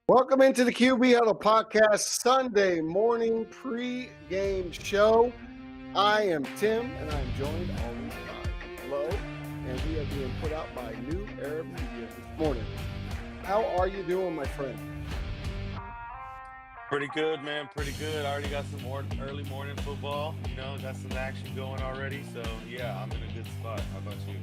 Welcome into the QB Huddle podcast Sunday morning pre-game show. I am Tim, and I am joined always by Flo, and we are being put out by New Arab Media this morning. How are you doing, my friend? Pretty good, man. Pretty good. I already got some more early morning football. Got some action going already. So yeah, I'm in a good spot. How about you?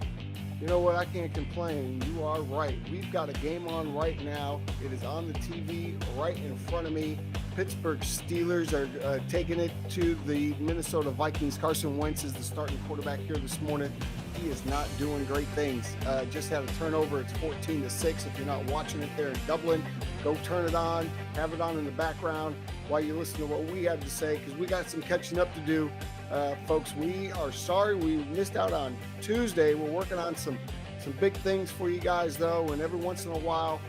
You know what? I can't complain. You are right. We've got a game on right now. It is on the TV right in front of me. Pittsburgh Steelers are taking it to the Minnesota Vikings. Carson Wentz is the starting quarterback here this morning. He is not doing great things. Just had a turnover. It's 14-6. If you're not watching it there in Dublin, go turn it on. Have it on in the background while you listen to what we have to say, because we got some catching up to do. Folks, we are sorry we missed out on Tuesday. We're working on some big things for you guys, though, and every once in a while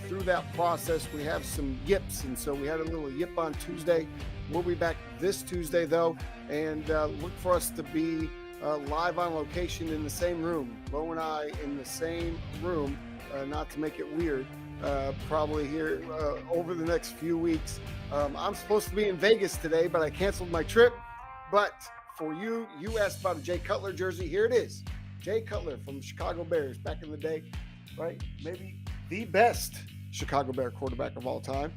through that process we have some yips, and so we had a little yip on Tuesday. We'll be back this Tuesday, though, and look for us to be live on location in the same room. Bo and I in the same room, not to make it weird, probably here over the next few weeks. I'm supposed to be in Vegas today, but I canceled my trip. But for you asked about a Jay Cutler jersey. Here it is. Jay Cutler from the Chicago Bears back in the day, right? Maybe the best Chicago Bear quarterback of all time.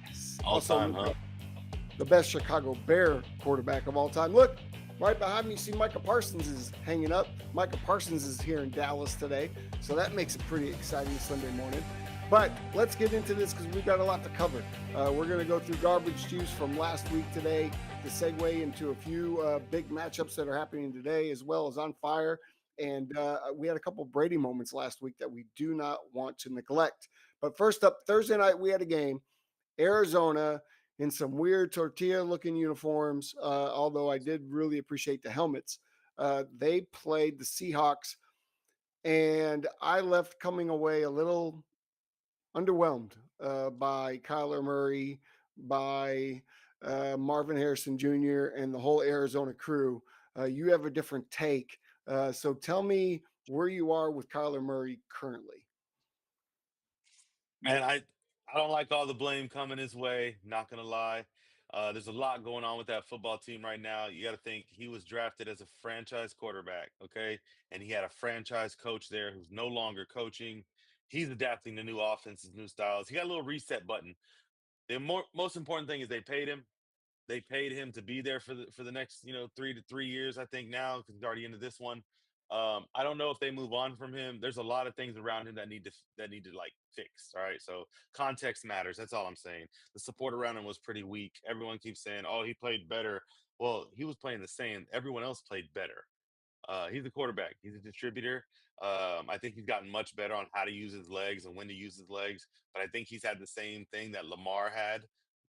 Yes. All time, huh? The best Chicago Bear quarterback of all time. Look, right behind me, you see Micah Parsons is hanging up. Micah Parsons is here in Dallas today, so that makes it pretty exciting Sunday morning. But let's get into this because we've got a lot to cover. We're going to go through garbage juice from last week today to segue into a few big matchups that are happening today, as well as on fire. And we had a couple Brady moments last week that we do not want to neglect. But first up, Thursday night, we had a game. Arizona in some weird tortilla-looking uniforms, although I did really appreciate the helmets. They played the Seahawks, and I left coming away a little underwhelmed by Kyler Murray, by Marvin Harrison Jr., and the whole Arizona crew. You have a different take. So tell me where you are with Kyler Murray currently. Man, I don't like all the blame coming his way. Not gonna lie. There's a lot going on with that football team right now. You got to think he was drafted as a franchise quarterback, okay, and he had a franchise coach there who's no longer coaching. He's adapting to new offenses, new styles. He got a little reset button. The most important thing is they paid him. They paid him to be there for the next 3 to 3 years. I think now because he's already into this one. I don't know if they move on from him. There's a lot of things around him that need to like fix. All right, so context matters. That's all I'm saying. The support around him was pretty weak. Everyone keeps saying, "Oh, he played better." Well, he was playing the same. Everyone else played better. He's a quarterback. He's a distributor. I think he's gotten much better on how to use his legs and when to use his legs. But I think he's had the same thing that Lamar had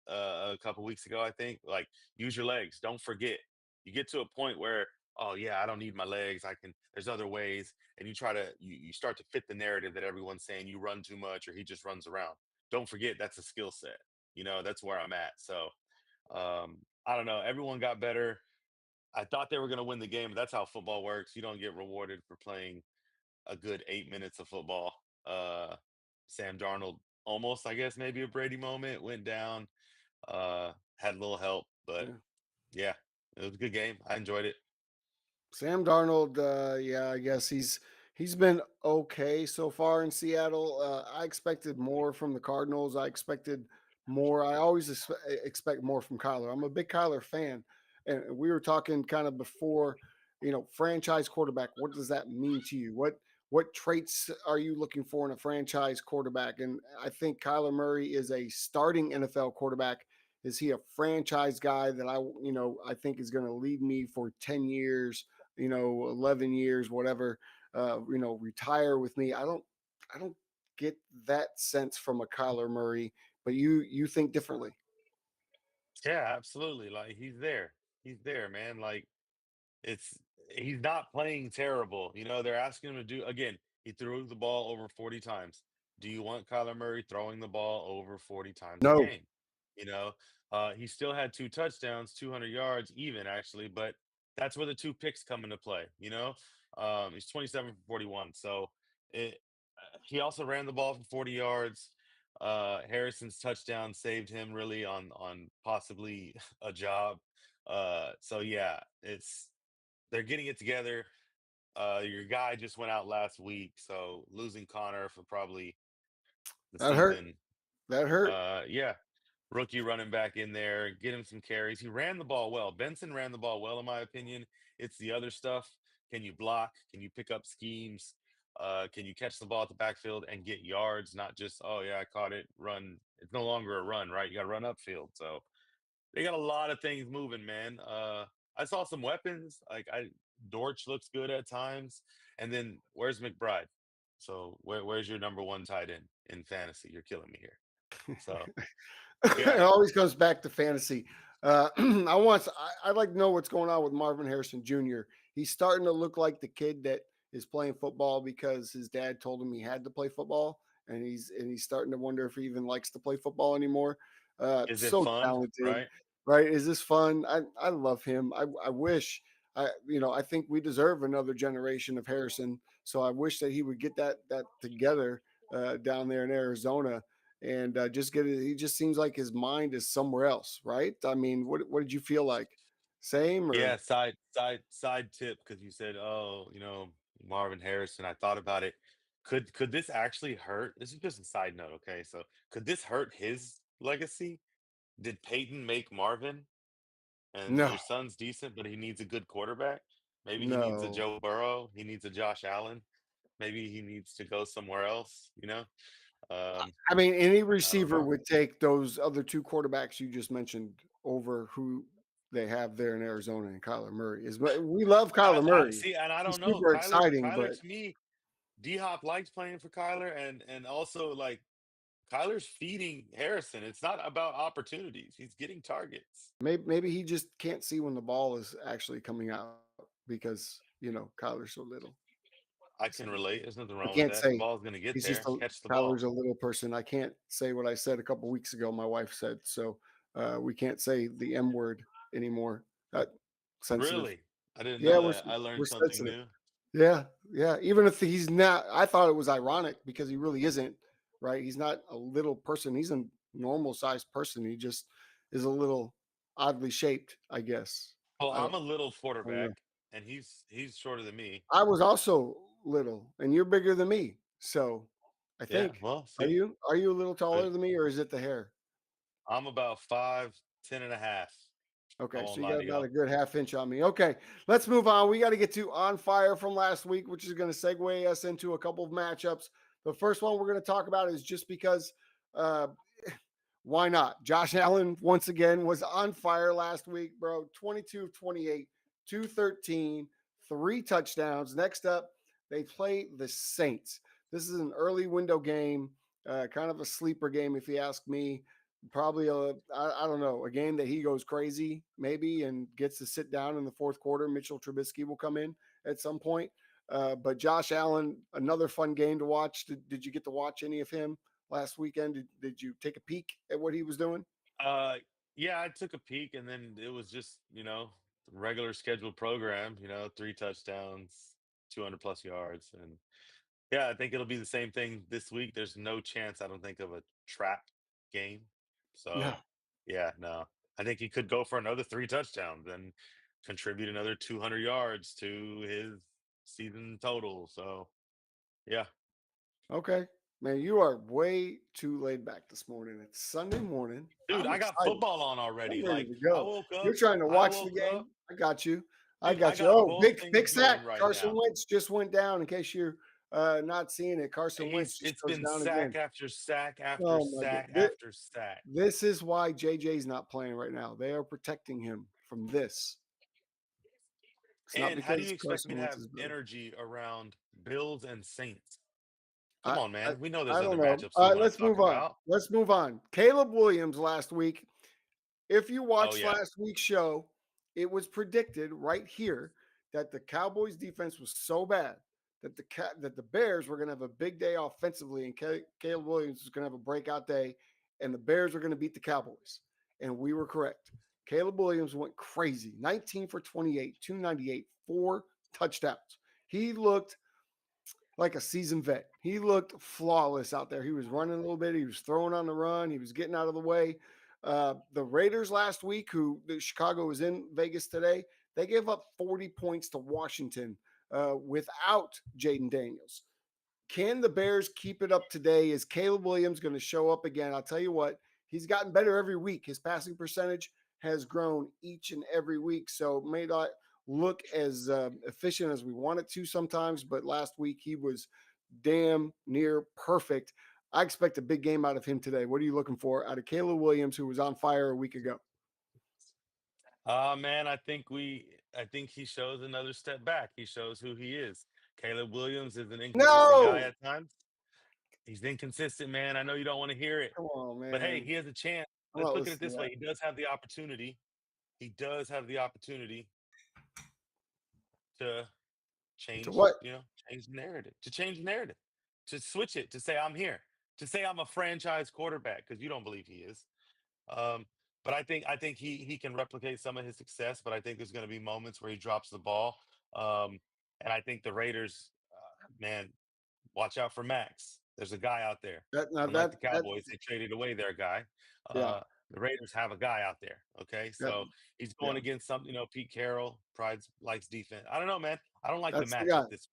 a couple weeks ago. I think like use your legs. Don't forget. You get to a point where oh yeah, I don't need my legs. I can. There's other ways, and you try to you start to fit the narrative that everyone's saying you run too much or he just runs around. Don't forget that's a skill set. That's where I'm at. So I don't know. Everyone got better. I thought they were going to win the game, but that's how football works. You don't get rewarded for playing a good 8 minutes of football. Uh, Sam Darnold almost, I guess, maybe a Brady moment went down, had a little help, but Yeah. yeah, it was a good game. I enjoyed it. Sam Darnold, yeah, I guess he's been okay so far in Seattle. I expected more from the Cardinals. I expected more. I always expect more from Kyler. I'm a big Kyler fan, and we were talking kind of before, franchise quarterback. What does that mean to you? What traits are you looking for in a franchise quarterback? And I think Kyler Murray is a starting NFL quarterback. Is he a franchise guy that I think is going to lead me for 10 years? 11 years, whatever, retire with me. I don't get that sense from a Kyler Murray, but you think differently. Yeah, absolutely. Like he's there. He's there, man. Like it's he's not playing terrible. They're asking him to do again, he threw the ball over 40 times. Do you want Kyler Murray throwing the ball over 40 times a No. game? You know, he still had two touchdowns, 200 yards, even actually, but that's where the two picks come into play. He's 27 for 41. So he also ran the ball for 40 yards. Harrison's touchdown saved him really on possibly a job. So yeah, it's they're getting it together. Your guy just went out last week, so losing Connor for probably the That hurt. season. That hurt. Yeah, rookie running back in there, get him some carries. He ran the ball well. Benson ran the ball well, in my opinion. It's the other stuff. Can you block? Can you pick up schemes? Can you catch the ball at the backfield and get yards? Not just, oh yeah, I caught it, run. It's no longer a run, right? You got to run upfield. So they got a lot of things moving, man. I saw some weapons. Dortch looks good at times. And then where's McBride? So where's your number one tight end in fantasy? You're killing me here. So It yeah, always comes back to fantasy. I'd like to know what's going on with Marvin Harrison Jr. He's starting to look like the kid that is playing football because his dad told him he had to play football, and he's starting to wonder if he even likes to play football anymore. is it So fun? talented, Right? right? Is this fun? I love him. I wish I think we deserve another generation of Harrison. So I wish that he would get that together down there in Arizona and just get it. He just seems like his mind is somewhere else, right? I mean, what did you feel like? Same Yeah. or Side tip because you said, oh, Marvin Harrison. I thought about it. Could this actually hurt? This is just a side note, okay? So could this hurt his legacy? Did Peyton make Marvin? And no, your son's decent, but he needs a good quarterback. Maybe he needs a no. Joe Burrow. He needs a Josh Allen. Maybe he needs to go somewhere else. Um, I mean, any I don't receiver know. would take those other two quarterbacks you just mentioned over who they have there in Arizona and Kyler Murray. Is we love Kyler I Murray. see, and I He's don't know. super Kyler, exciting, Kyler but to me, D Hop likes playing for Kyler, and also like Kyler's feeding Harrison. It's not about opportunities. He's getting targets. maybe he just can't see when the ball is actually coming out because Kyler's so little. I So can relate. There's nothing I wrong with can't that. The say ball's gonna get he's just there. a Catch the Kyler's ball. a little person. I can't say what I said a couple weeks ago. My wife said so. We can't say the M word anymore. Sensitive. Really? I didn't Yeah, know we're that. I learned we're something sensitive. new. Yeah, yeah. Even if he's not, I thought it was ironic because he really isn't. Right? He's not a little person. He's a normal sized person. He just is a little oddly shaped, I guess. Well, I don't, I'm a little I don't know. quarterback, and he's shorter than me. I was also little, and you're bigger than me. So I Yeah. think Well, are see, you a little taller but than me, or is it the hair? I'm about 5'10" and a half. I Okay, so won't you lie got to about a y'all. good half inch on me. Okay, let's move on. We got to get to on fire from last week, which is going to segue us into a couple of matchups. The first one we're going to talk about is just because uh, why not? Josh Allen, once again, was on fire last week, bro. 22 of 28, 213, three touchdowns. Next up, they play the Saints. This is an early window game, kind of a sleeper game, if you ask me. Probably I don't know, a game that he goes crazy, maybe, and gets to sit down in the fourth quarter. Mitchell Trubisky will come in at some point. But Josh Allen, another fun game to watch. Did you get to watch any of him last weekend? Did you take a peek at what he was doing? Uh, yeah, I took a peek, and then it was just regular scheduled program. 3 touchdowns, 200 plus yards, and yeah, I think it'll be the same thing this week. There's no chance, I don't think, of a trap game. No. So yeah, no, I think he could go for another 3 touchdowns and contribute another 200 yards to his season total. So yeah. Okay. Man, you are way too laid back this morning. It's Sunday morning. Dude, I'm I got excited. football on already. I'm ready Like to I go. woke You're up, trying to I watch the woke up, game. I got you. I dude, I got you. got Oh, both big things sack. going right Carson now. Wentz just went down. In case you're not seeing it, Carson Wentz just It's goes been down sack again. after sack after Oh my sack god. after sack. This is why JJ's not playing right now. They are protecting him from this. It's not And how do you because expect me Carson to Wentz have is better. energy around Bills and Saints? Come I, on, I man. We know I there's don't other know. matchups we want to Let's talk move on. about. Let's move on. Caleb Williams last week. If you Oh watched yeah. last week's show, it was predicted right here that the Cowboys defense was so bad that the Bears were going to have a big day offensively, and Caleb Williams was going to have a breakout day, and the Bears were going to beat the Cowboys. And we were correct. Caleb Williams went crazy, 19 for 28, 298, four touchdowns. He looked like a seasoned vet. He looked flawless out there. He was running a little bit. He was throwing on the run. He was getting out of the way. The Raiders last week, who the Chicago was in Vegas today, they gave up 40 points to Washington without Jaden Daniels. Can the Bears keep it up today? Is Caleb Williams going to show up again? I'll tell you what, he's gotten better every week. His passing percentage has grown each and every week. So it may not look as efficient as we want it to sometimes, but last week he was damn near perfect. I expect a big game out of him today. What are you looking for out of Caleb Williams, who was on fire a week ago? Man, I think he shows another step back. He shows who he is. Caleb Williams is an inconsistent guy No, at times. He's inconsistent, man. I know you don't want to hear it, come on, but hey, man. he has a chance. I'm Let's not look at it listening this to way. that. He does have the opportunity. He does have the opportunity to To change, what? change the narrative, to change the narrative, to switch it, to say I'm here, to say I'm a franchise quarterback because you don't believe he is. Um, but I think he can replicate some of his success, but I think there's going to be moments where he drops the ball. And I think the Raiders, man, watch out for Max. There's a guy out there. That now Unlike the that Cowboys, they traded away their guy. yeah, The Raiders have a guy out there. Okay, that so he's yeah. going against something. Pete Carroll, Pride likes defense. I don't know, man. I don't like the That's the guy. matchup this.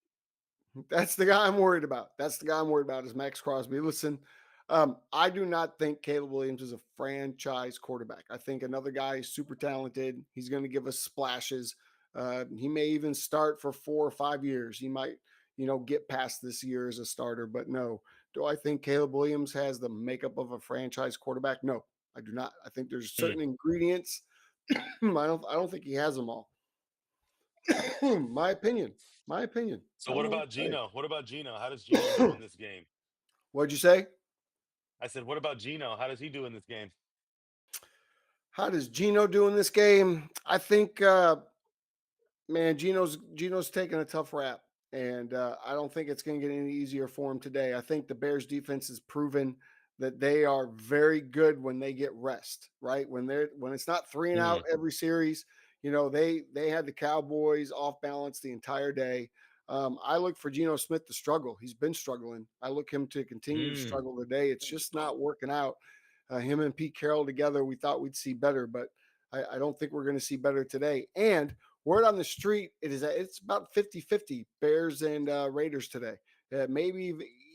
That's the guy I'm worried about. That's the guy I'm worried about is Max Crosby. Listen, I do not think Caleb Williams is a franchise quarterback. I think another guy is super talented. He's going to give us splashes. He may even start for 4 or 5 years. He might, get past this year as a starter. But no, do I think Caleb Williams has the makeup of a franchise quarterback? No, I do not. I think there's Hmm. certain ingredients. I don't think he has them all. My opinion. My opinion. So I what don't know what about to say. Gino? What about Gino? How does Gino do in this game? What'd you say? I said, what about Gino? How does he do in this game? How does Gino do in this game? I think, man, Gino's taking a tough rap, and I don't think it's going to get any easier for him today. I think the Bears defense has proven that they are very good when they get rest. Right when it's not three and out Mm, every series. They had the Cowboys off balance the entire day. I look for Geno Smith to struggle. He's been struggling. I look him to continue to mm. struggle today. It's just not working out. Him and Pete Carroll together, we thought we'd see better, but I don't think we're going to see better today. And word on the street, it's about 50-50 Bears and Raiders today. Maybe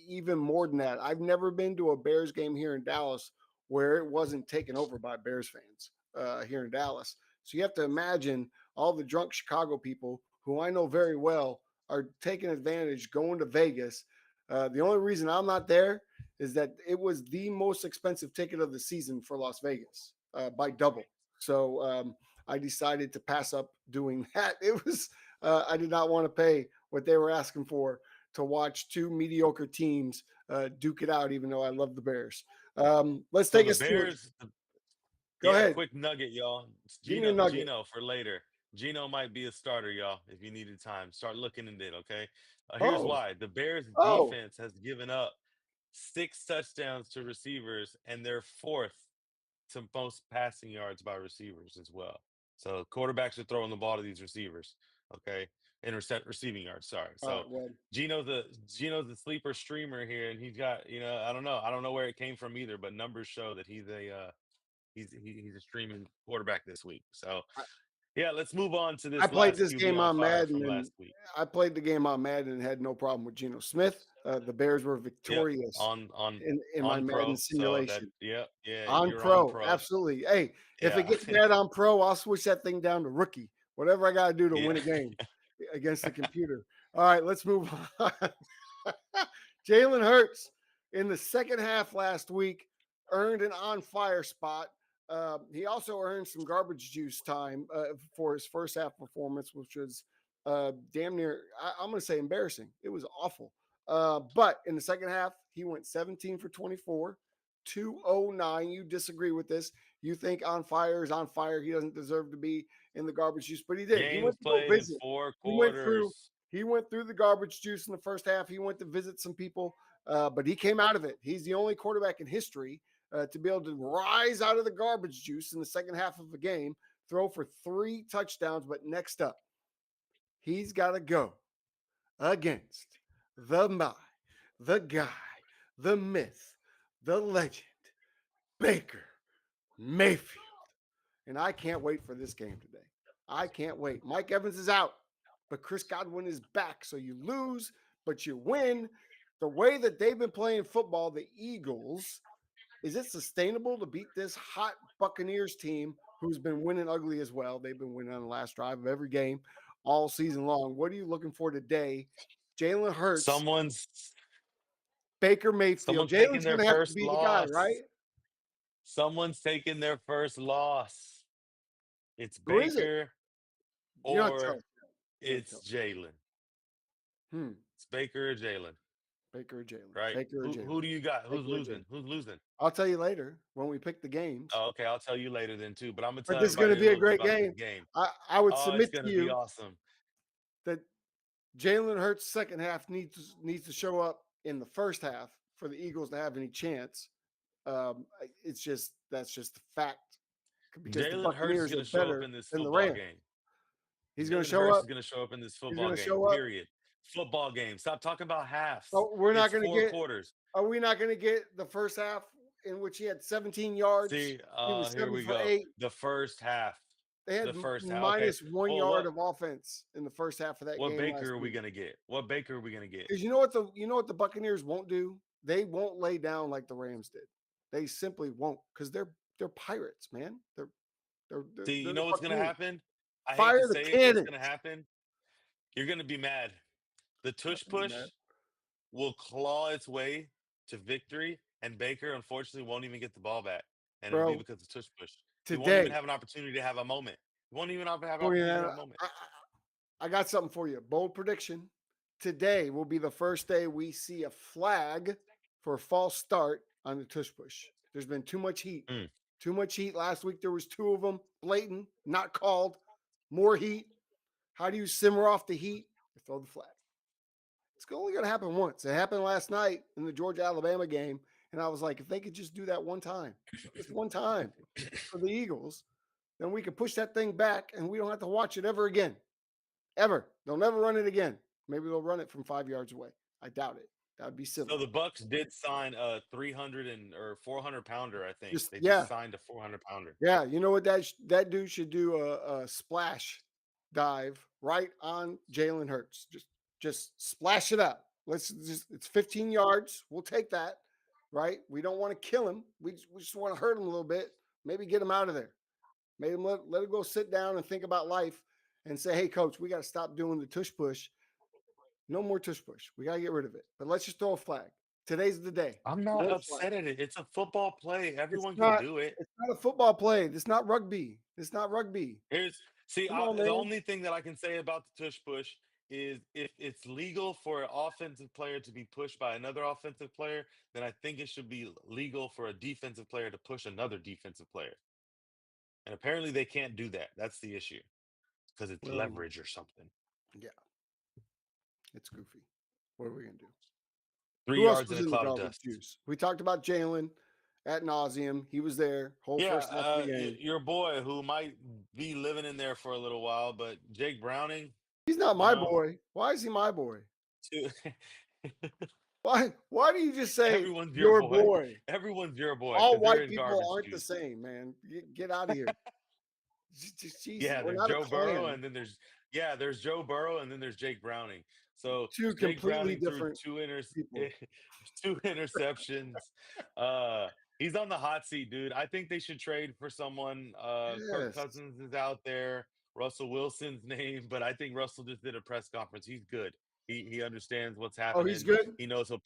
even more than that. I've never been to a Bears game here in Dallas where it wasn't taken over by Bears fans here in Dallas. So you have to imagine all the drunk Chicago people who I know very well are taking advantage, going to Vegas. The only reason I'm not there is that it was the most expensive ticket of the season for Las Vegas by double. So I decided to pass up doing that. I did not want to pay what they were asking for to watch two mediocre teams duke it out, even though I love the Bears. Let's So take the us to it. Bears, Go yeah, ahead. quick nugget, y'all. It's Give me a nugget. Gino for later. Gino might be a starter, y'all. If you needed time, start looking into it. Okay. Here's Oh, why: the Bears' oh, defense has given up 6 touchdowns to receivers, and they're fourth to most passing yards by receivers as well. So quarterbacks are throwing the ball to these receivers. Okay, intercept receiving yards. Sorry. all So right. Well, Gino's the sleeper streamer here, and he's got I don't know where it came from either, but numbers show that he's a streaming quarterback this week. So I, yeah, let's move on to I this played last this QB game on on fire Madden, from and last week. I played the game on Madden and had no problem with Geno Smith. The Bears were Yep, victorious on on in my on Madden pro. So that simulation. yep, yeah, On you're on pro, pro. absolutely. Hey, if it Yeah, gets bad on pro, I'll switch that thing down to rookie. Whatever I got to do to yeah. win a game against the computer. All right, let's move on. Jalen Hurts in the second half last week earned an on fire spot. He also earned some garbage juice time for his first half performance, which was damn near, I'm going to say embarrassing. It was awful. But in the second half, he went 17 for 24, 209. You disagree with this. You think on fire is on fire. He doesn't deserve to be in the garbage juice, but he did. He Games went to go played in visit. four He went through. quarters. He went through the garbage juice in the first half. He went to visit some people, but he came out of it. He's the only quarterback in history to be able to rise out of the garbage juice in the second half of a game, throw for 3 touchdowns. But next up, he's got to go against the my, the guy, the myth, the legend, Baker Mayfield. And I can't wait for this game today. I can't wait. Mike Evans is out, but Chris Godwin is back. So you lose, but you win. The way that they've been playing football, the Eagles, is it sustainable to beat this hot Buccaneers team who's been winning ugly as well? They've been winning on the last drive of every game all season long. What are you looking for today? Jalen Hurts, Someone's Baker Mayfield. someone's taking Jalen's their going to have to first be the guy, loss. right? Someone's taking their first loss. It's Who is it? Baker You don't tell or us. You don't tell it's us. Jalen. Hmm. It's Baker or Jalen, Baker or Jalen. right? Baker or Who Jalen. do you got? Who's Baker or Jalen. losing? Who's losing? I'll tell you later when we pick the games. Oh, okay, I'll tell you later then too. But I'm gonna But tell this is going to everybody a be a little bit great about this game. game. I would Oh, it's submit to gonna be you awesome. that Jalen Hurts' second half needs to show up in the first half for the Eagles to have any chance. It's just that's just the fact because the Jalen Hurts is Buccaneers are gonna show up better in this than the football Rams. game. He's going to Jalen show Hurts is up. gonna show up in this He's football going to game. show up. Period. Football game. Stop talking about halves. Oh, we're not It's going to four get. quarters. Are we not going to get the first half in which he had 17 yards? See, He was here 7 we for go. 8. The first half. They had The first half. Okay. minus 1 Well, yard of offense in the first half of that what game last Baker are we week. gonna get? What Baker are we gonna get? Because you know what the Buccaneers won't do? They won't lay down like the Rams did. They simply won't because they're pirates, man. See, They're you the know what's gonna Buccaneers. happen? I hate to Fire the say it. What's gonna cannons. happen? You're gonna be mad. The Not tush gonna be push mad, will claw its way to victory, and Baker unfortunately won't even get the ball back, and it'll be bro. because of tush push. He won't even Today, have an opportunity to have a moment. He won't even have an oh opportunity to yeah, have a moment. I got something for you. Bold prediction. Today will be the first day we see a flag for a false start on the tush push. There's been too much heat. Mm. Too much heat. Last week there was 2 of them, blatant, not called. More heat. How do you simmer off the heat? You throw the flag. It's only going to happen once. It happened last night in the Georgia Alabama game, and I was like, if they could just do that one time, just one time for the Eagles, then we could push that thing back, and we don't have to watch it ever again. Ever. They'll never run it again. Maybe they'll run it from 5 yards away. I doubt it. That would be So silly. the Bucks did sign a 300 or 400 pounder. I think Just they yeah, just signed a 400 pounder. yeah. You know what that dude should do a splash dive right on Jalen Hurts. Just splash it out. It's 15 yards. We'll take that. Right? We don't want to kill him. We just want to hurt him a little bit. Maybe get him out of there. Maybe let him go sit down and think about life and say, hey, coach, we got to stop doing the tush push. No more tush push. We got to get rid of it. But let's just throw a flag. Today's the day. I'm not One flag. upset at it. It's a football play. It's Everyone can not. do it. It's not a football play. It's not rugby. It's not rugby. Come on, The man. only thing that I can say about the tush push is if it's legal for an offensive player to be pushed by another offensive player, then I think it should be legal for a defensive player to push another defensive player. And apparently they can't do that. That's the issue because it's Well, leverage or something. yeah, it's goofy. What are we gonna do? Three Who else yards in was a in the cloud of garbage dust. juice? We talked about Jalen at nauseum. He was there whole Yeah, first half of the game. your boy who might be living in there for a little while, but Jake Browning, He's not you my know, boy. Why is he my boy? too, Why do you just say everyone's your your boy. boy? Everyone's your boy All because they're white in people garbage aren't the juice. same, man. Get out of here. Jesus, Yeah, we're there's not a Joe Burrow, clan. and then there's Joe Burrow, and then there's Jake Browning. So Two Jake completely Browning threw different people. two interceptions. He's on the hot seat, dude. I think they should trade for someone. Kirk Yes. Cousins is out there. Russell Wilson's name, but I think Russell just did a press conference. He's good. He understands what's Oh, he's happening. good. He knows he'll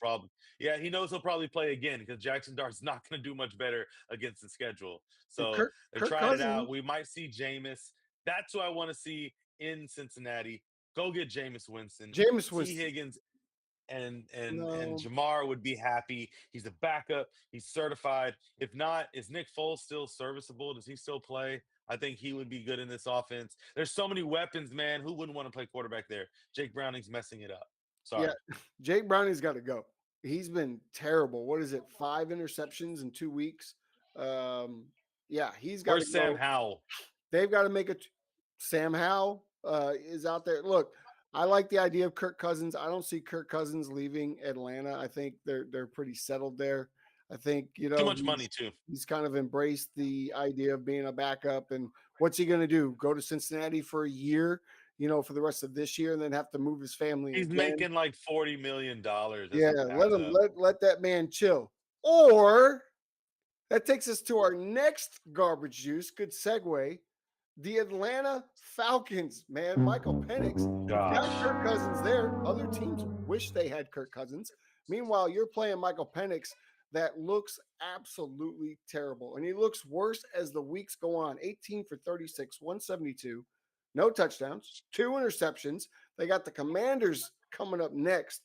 probably play again because Jackson Dart's not going to do much better against the schedule. And So they're Kirk trying it out. Cousins. We might see Jameis. That's who I want to see in Cincinnati. Go get Jameis Winston. Jameis T. was Higgins and no. Jamar would be happy. He's a backup. He's certified. If not, is Nick Foles still serviceable? Does he still play? I think he would be good in this offense. There's so many weapons, man. Who wouldn't want to play quarterback there? Jake Browning's messing it up. Yeah, Sorry. Jake Browning's got to go. He's been terrible. What is it? 5 interceptions in 2 weeks. Yeah, he's got to Where's Sam go. Howell? They've got to make it. Sam Howell is out there. Look, I like the idea of Kirk Cousins. I don't see Kirk Cousins leaving Atlanta. I think they're pretty settled there. I think Too much money too. he's kind of embraced the idea of being a backup. And what's he going to do? Go to Cincinnati for a year, for the rest of this year, and then have to move his family He's again? making like $40 million as Yeah, a let him backup. let that man chill. Or that takes us to our next garbage juice. Good segue. The Atlanta Falcons, man, Michael Penix. You've got Kirk Gosh. Cousins there. Other teams wish they had Kirk Cousins. Meanwhile, you're playing Michael Penix that looks absolutely terrible. And he looks worse as the weeks go on. 18 for 36, 172, no touchdowns, two interceptions. They got the Commanders coming up next.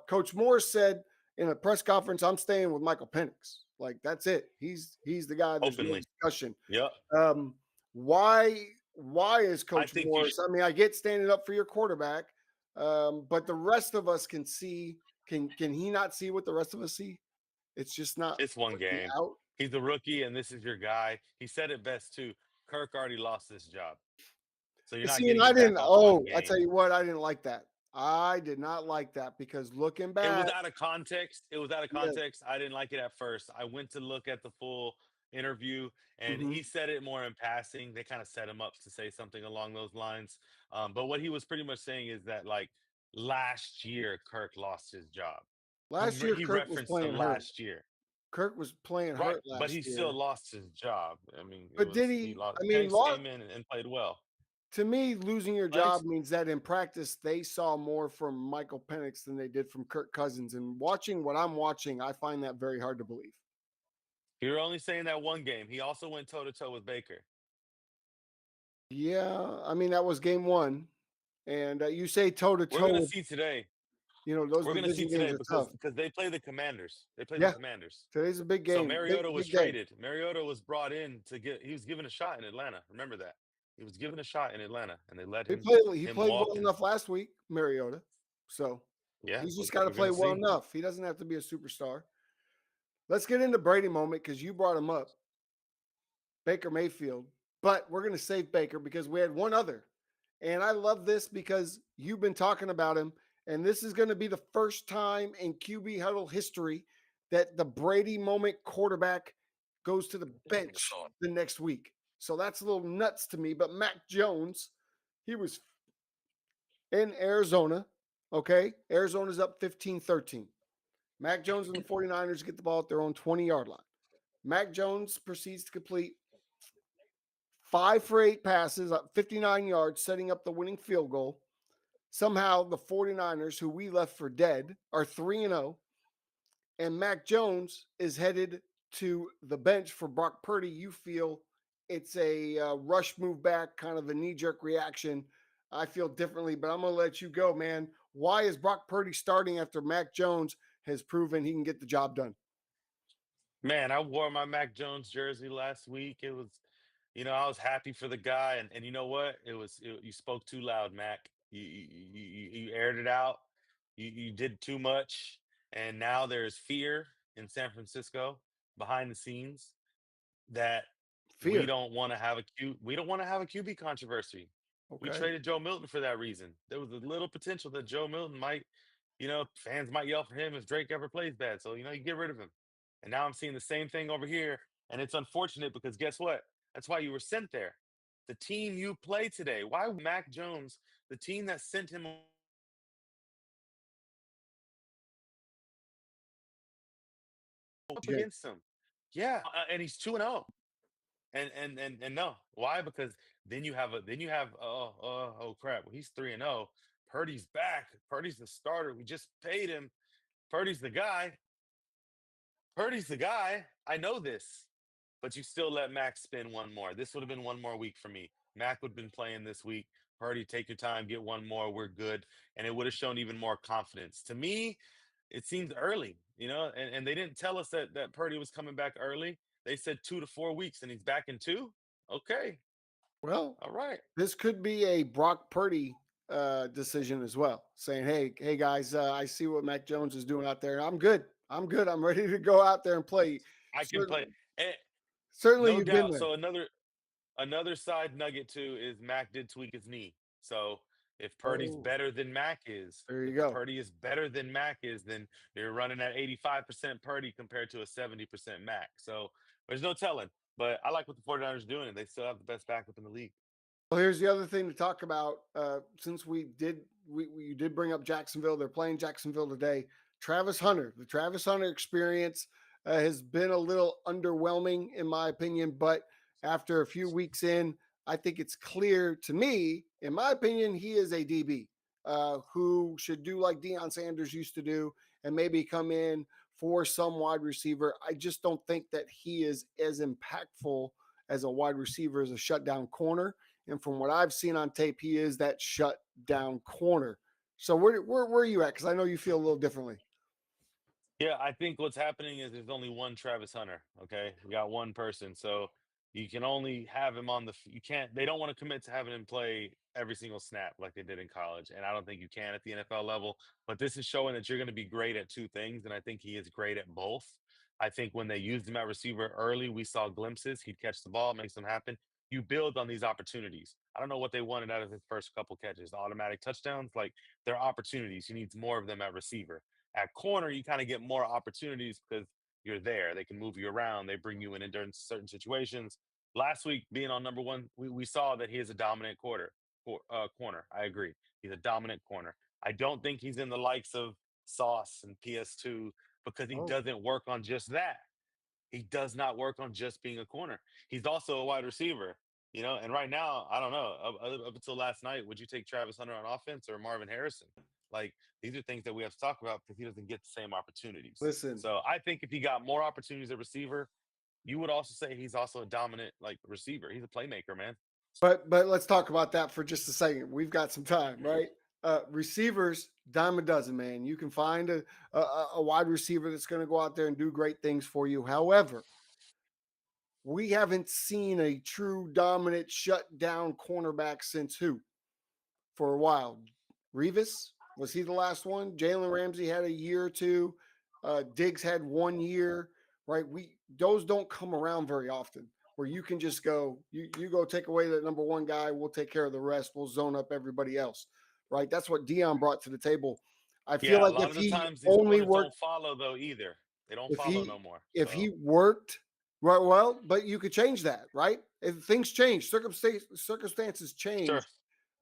Coach Morris said in a press conference, I'm staying with Michael Penix. Like, that's it. He's the guy. There's no Openly. discussion. Yep. Um, why is I Coach think you Morris? I mean, I get standing up for your quarterback, but the rest of us can see. Can he not see what the rest of us see? It's just not it's one working game. out. He's a rookie and this is your guy. He said it best too. Kirk already lost this job. So you're not See, and getting I it back didn't. off one Oh, I tell game. you what, I didn't like that. I did not like that because looking It back, was out of context. It was out of yeah, context. I didn't like it at first. I went to look at the full interview and hmm he said it more in passing. They kind of set him up to say something along those lines. But what he was pretty much saying is that, like, last year, Kirk lost his job. last year He Kirk was referenced the playing hurt. last year. Kirk was playing Right. hurt But last he still year. lost his job. I mean, But did he he? lost. I mean, Penix came in and played well. to me, losing your Penix, job means that in practice they saw more from Michael Penix than they did from Kirk Cousins. And watching what I'm watching, I find that very hard to believe. you're only saying that one game. He also went toe to toe with Baker. Yeah, I mean that was game one, and you say toe to We're gonna toe. see today. Those We're gonna see division games today are because tough. they play the Commanders. They play the Yeah, Commanders. today's a big So game, Mariota big was big day. traded. Mariota was brought in to get. He was given a shot in Atlanta. Remember that. He was given a shot in Atlanta, and they let He him played well walk. And enough last week, Mariota. So yeah, he's just got to we're play gonna well see. enough. He doesn't have to be a superstar. Let's get into Brady moment because you brought him up. Baker Mayfield, but we're going to save Baker because we had one other. And I love this because you've been talking about him. And this is going to be the first time in QB Huddle history that the Brady moment quarterback goes to the bench the next week. So that's a little nuts to me. But Mac Jones, he was in Arizona. Okay. Arizona's up 15-13. Mac Jones and the 49ers get the ball at their own 20-yard line. Mac Jones proceeds to complete 5 for 8 passes, 59 yards, setting up the winning field goal. Somehow the 49ers, who we left for dead, are 3-0. And Mac Jones is headed to the bench for Brock Purdy. You feel it's a rush move back, kind of a knee jerk reaction. I feel differently, but I'm going to let you go, man. Why is Brock Purdy starting after Mac Jones has proven he can get the job done? Man, I wore my Mac Jones jersey last week. It was, I was happy for the guy, and you know what? You spoke too loud, Mac. You aired it out. You did too much, and now there's fear in San Francisco behind the scenes that Fear. we don't want to have a QB controversy. We Okay. traded Joe Milton for that reason. There was a little potential that Joe Milton might, fans might yell for him if Drake ever plays bad. So, you get rid of him. And now I'm seeing the same thing over here. And it's unfortunate because guess what? That's why you were sent there. The team you play today. Why Mac Jones, the team that sent him up Jake. against him? Yeah, and he's 2-0. And no, why? Because then you have oh crap. Well, he's 3-0. Purdy's back. Purdy's the starter. We just paid him. Purdy's the guy. Purdy's the guy. I know this. But you still let Mac spin one more. This would have been one more week for me. Mac would have been playing this week. Purdy, take your time, get one more. We're good. And it would have shown even more confidence. To me, it seems early, and they didn't tell us that Purdy was coming back early. They said 2 to 4 weeks, and he's back in 2. Okay. Well, All right. this could be a Brock Purdy decision as well, saying, "Hey guys, I see what Mac Jones is doing out there. I'm good. I'm good. I'm ready to go out there and play." I can play. Certainly, Eh, certainly no you've been doubt. there. So another side nugget too is Mac did tweak his knee. So If Purdy's Oh, better than Mac is, there you if go. Purdy is better than Mac is, then you're running at 85% Purdy compared to a 70% Mac. So there's no telling. But I like what the 49ers are doing, and they still have the best backup in the league. Well, here's the other thing to talk about. Since you did bring up Jacksonville, they're playing Jacksonville today. The Travis Hunter experience has been a little underwhelming in my opinion, but after a few weeks in, I think it's clear to me, in my opinion, he is a DB who should do like Deion Sanders used to do and maybe come in for some wide receiver. I just don't think that he is as impactful as a wide receiver as a shutdown corner. And from what I've seen on tape, he is that shut down corner. So where are you at? Because I know you feel a little differently. Yeah, I think what's happening is there's only one Travis Hunter. Okay, we got one person, so you can only have him on the. You can't. They don't want to commit to having him play every single snap like they did in college, and I don't think you can at the NFL level. But this is showing that you're going to be great at two things, and I think he is great at both. I think when they used him at receiver early, we saw glimpses. He'd catch the ball, make something happen. You build on these opportunities. I don't know what they wanted out of his first couple catches, automatic touchdowns. Like they're opportunities. He needs more of them at receiver. At corner, you kind of get more opportunities because you're there. They can move you around. They bring you in during certain situations. Last week, being on number one, we saw that he is a dominant corner. I agree. He's a dominant corner. I don't think he's in the likes of Sauce and PS2 because he Oh, doesn't work on just that. He does not work on just being a corner. He's also a wide receiver, And right now, I don't know. Up until last night, would you take Travis Hunter on offense or Marvin Harrison? Like these are things that we have to talk about because he doesn't get the same opportunities. listen, So I think if he got more opportunities at receiver, you would also say he's also a dominant like receiver. He's a playmaker, man. but let's talk about that for just a second. We've got some time, right? Receivers, dime a dozen, man. You can find a wide receiver that's going to go out there and do great things for you. However, we haven't seen a true dominant shutdown cornerback since who? For a while. Revis, was he the last one? Jalen Ramsey had a year or two. Diggs had 1 year, right? Those don't come around very often where you can just go, you go take away the number one guy, we'll take care of the rest, we'll zone up everybody else, right? That's what Dion brought to the table. I feel Yeah, a like lot if of the he times these only corners worked, don't follow though either. They don't if follow no he more. if he So worked right, well, but you could change that, right? If things change, circumstances sure. change.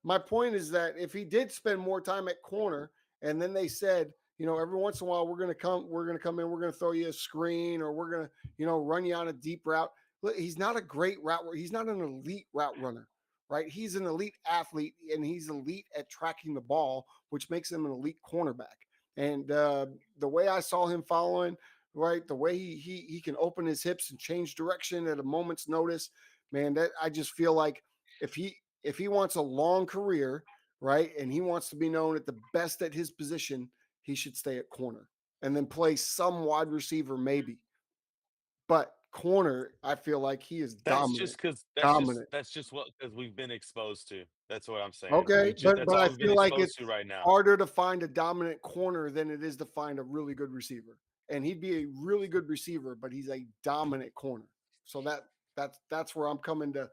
My point is that if he did spend more time at corner and then they said, every once in a while we're going to come in, we're going to throw you a screen or we're going to, run you on a deep route. He's not a great route. He's not an elite route runner, right? He's an elite athlete and he's elite at tracking the ball, which makes him an elite cornerback. And the way I saw him following, right, the way he can open his hips and change direction at a moment's notice, man, that I just feel like if he wants a long career, right, and he wants to be known at the best at his position, he should stay at corner and then play some wide receiver maybe. But corner, I feel like he is That's just dominant. because that's just Dominant. that's just what because we've been exposed to. That's what I'm saying. Okay, We've just but that's but I all we've been feel like exposed it's to right now. harder to find a dominant corner than it is to find a really good receiver. And he'd be a really good receiver, but he's a dominant corner. So that's where I'm coming to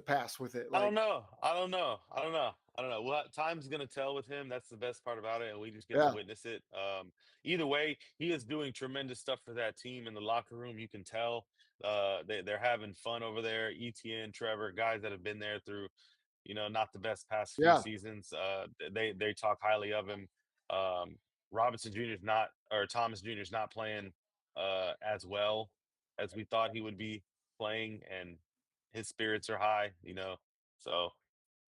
pass with it. I don't Like, know. I don't know. I don't know. I don't know. Well, time's gonna tell with him. That's the best part about it, and we just get to yeah, witness it. Either way, he is doing tremendous stuff for that team in the locker room. You can tell they're having fun over there. ETN, Trevor, guys that have been there through not the best past few yeah. seasons. They talk highly of him. Um, Robinson Jr.'s not, or Thomas Jr.'s not playing as well as we thought he would be playing, and his spirits are high. So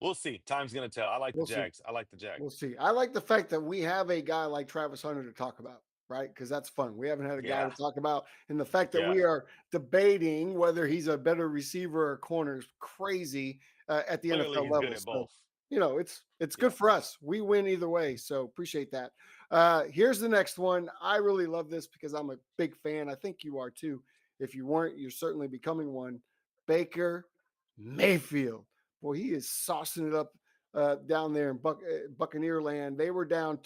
we'll see. Time's gonna tell. I like the We'll see. Jags. I like the Jags. We'll see. I like the fact that we have a guy like Travis Hunter to talk about, right? Because that's fun. We haven't had a guy to Yeah, talk about, and the fact that yeah. we are debating whether he's a better receiver or corner is crazy at the Clearly, NFL he's good level. at So, both. it's Yeah. good for us. We win either way, so appreciate that. Here's the next one. I really love this because I'm a big fan. I think you are too. If you weren't, you're certainly becoming one. Baker Mayfield. Boy, he is saucing it up down there in Buccaneer land. They were down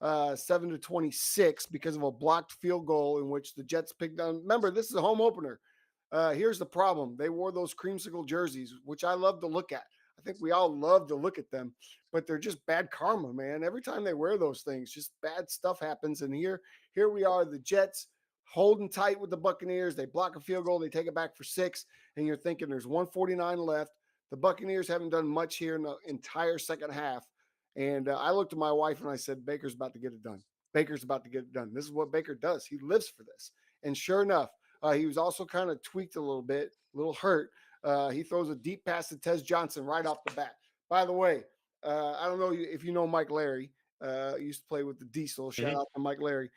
27-26 because of a blocked field goal in which the Jets picked on. Remember, this is a home opener. Here's the problem. They wore those creamsicle jerseys, which I love to look at. I think we all love to look at them, but they're just bad karma, man. Every time they wear those things, just bad stuff happens. And here we are, the Jets holding tight with the Buccaneers. They block a field goal, they take it back for 6, and you're thinking there's 149 left. The Buccaneers haven't done much here in the entire second half. And I looked at my wife and I said, Baker's about to get it done. Baker's about to get it done. This is what Baker does. He lives for this. And sure enough, he was also kind of tweaked a little bit, a little hurt. He throws a deep pass to Tez Johnson right off the bat. By the way, I don't know if you know Mike Larry. Used to play with the Diesel. Shout Mhm. out to Mike Larry.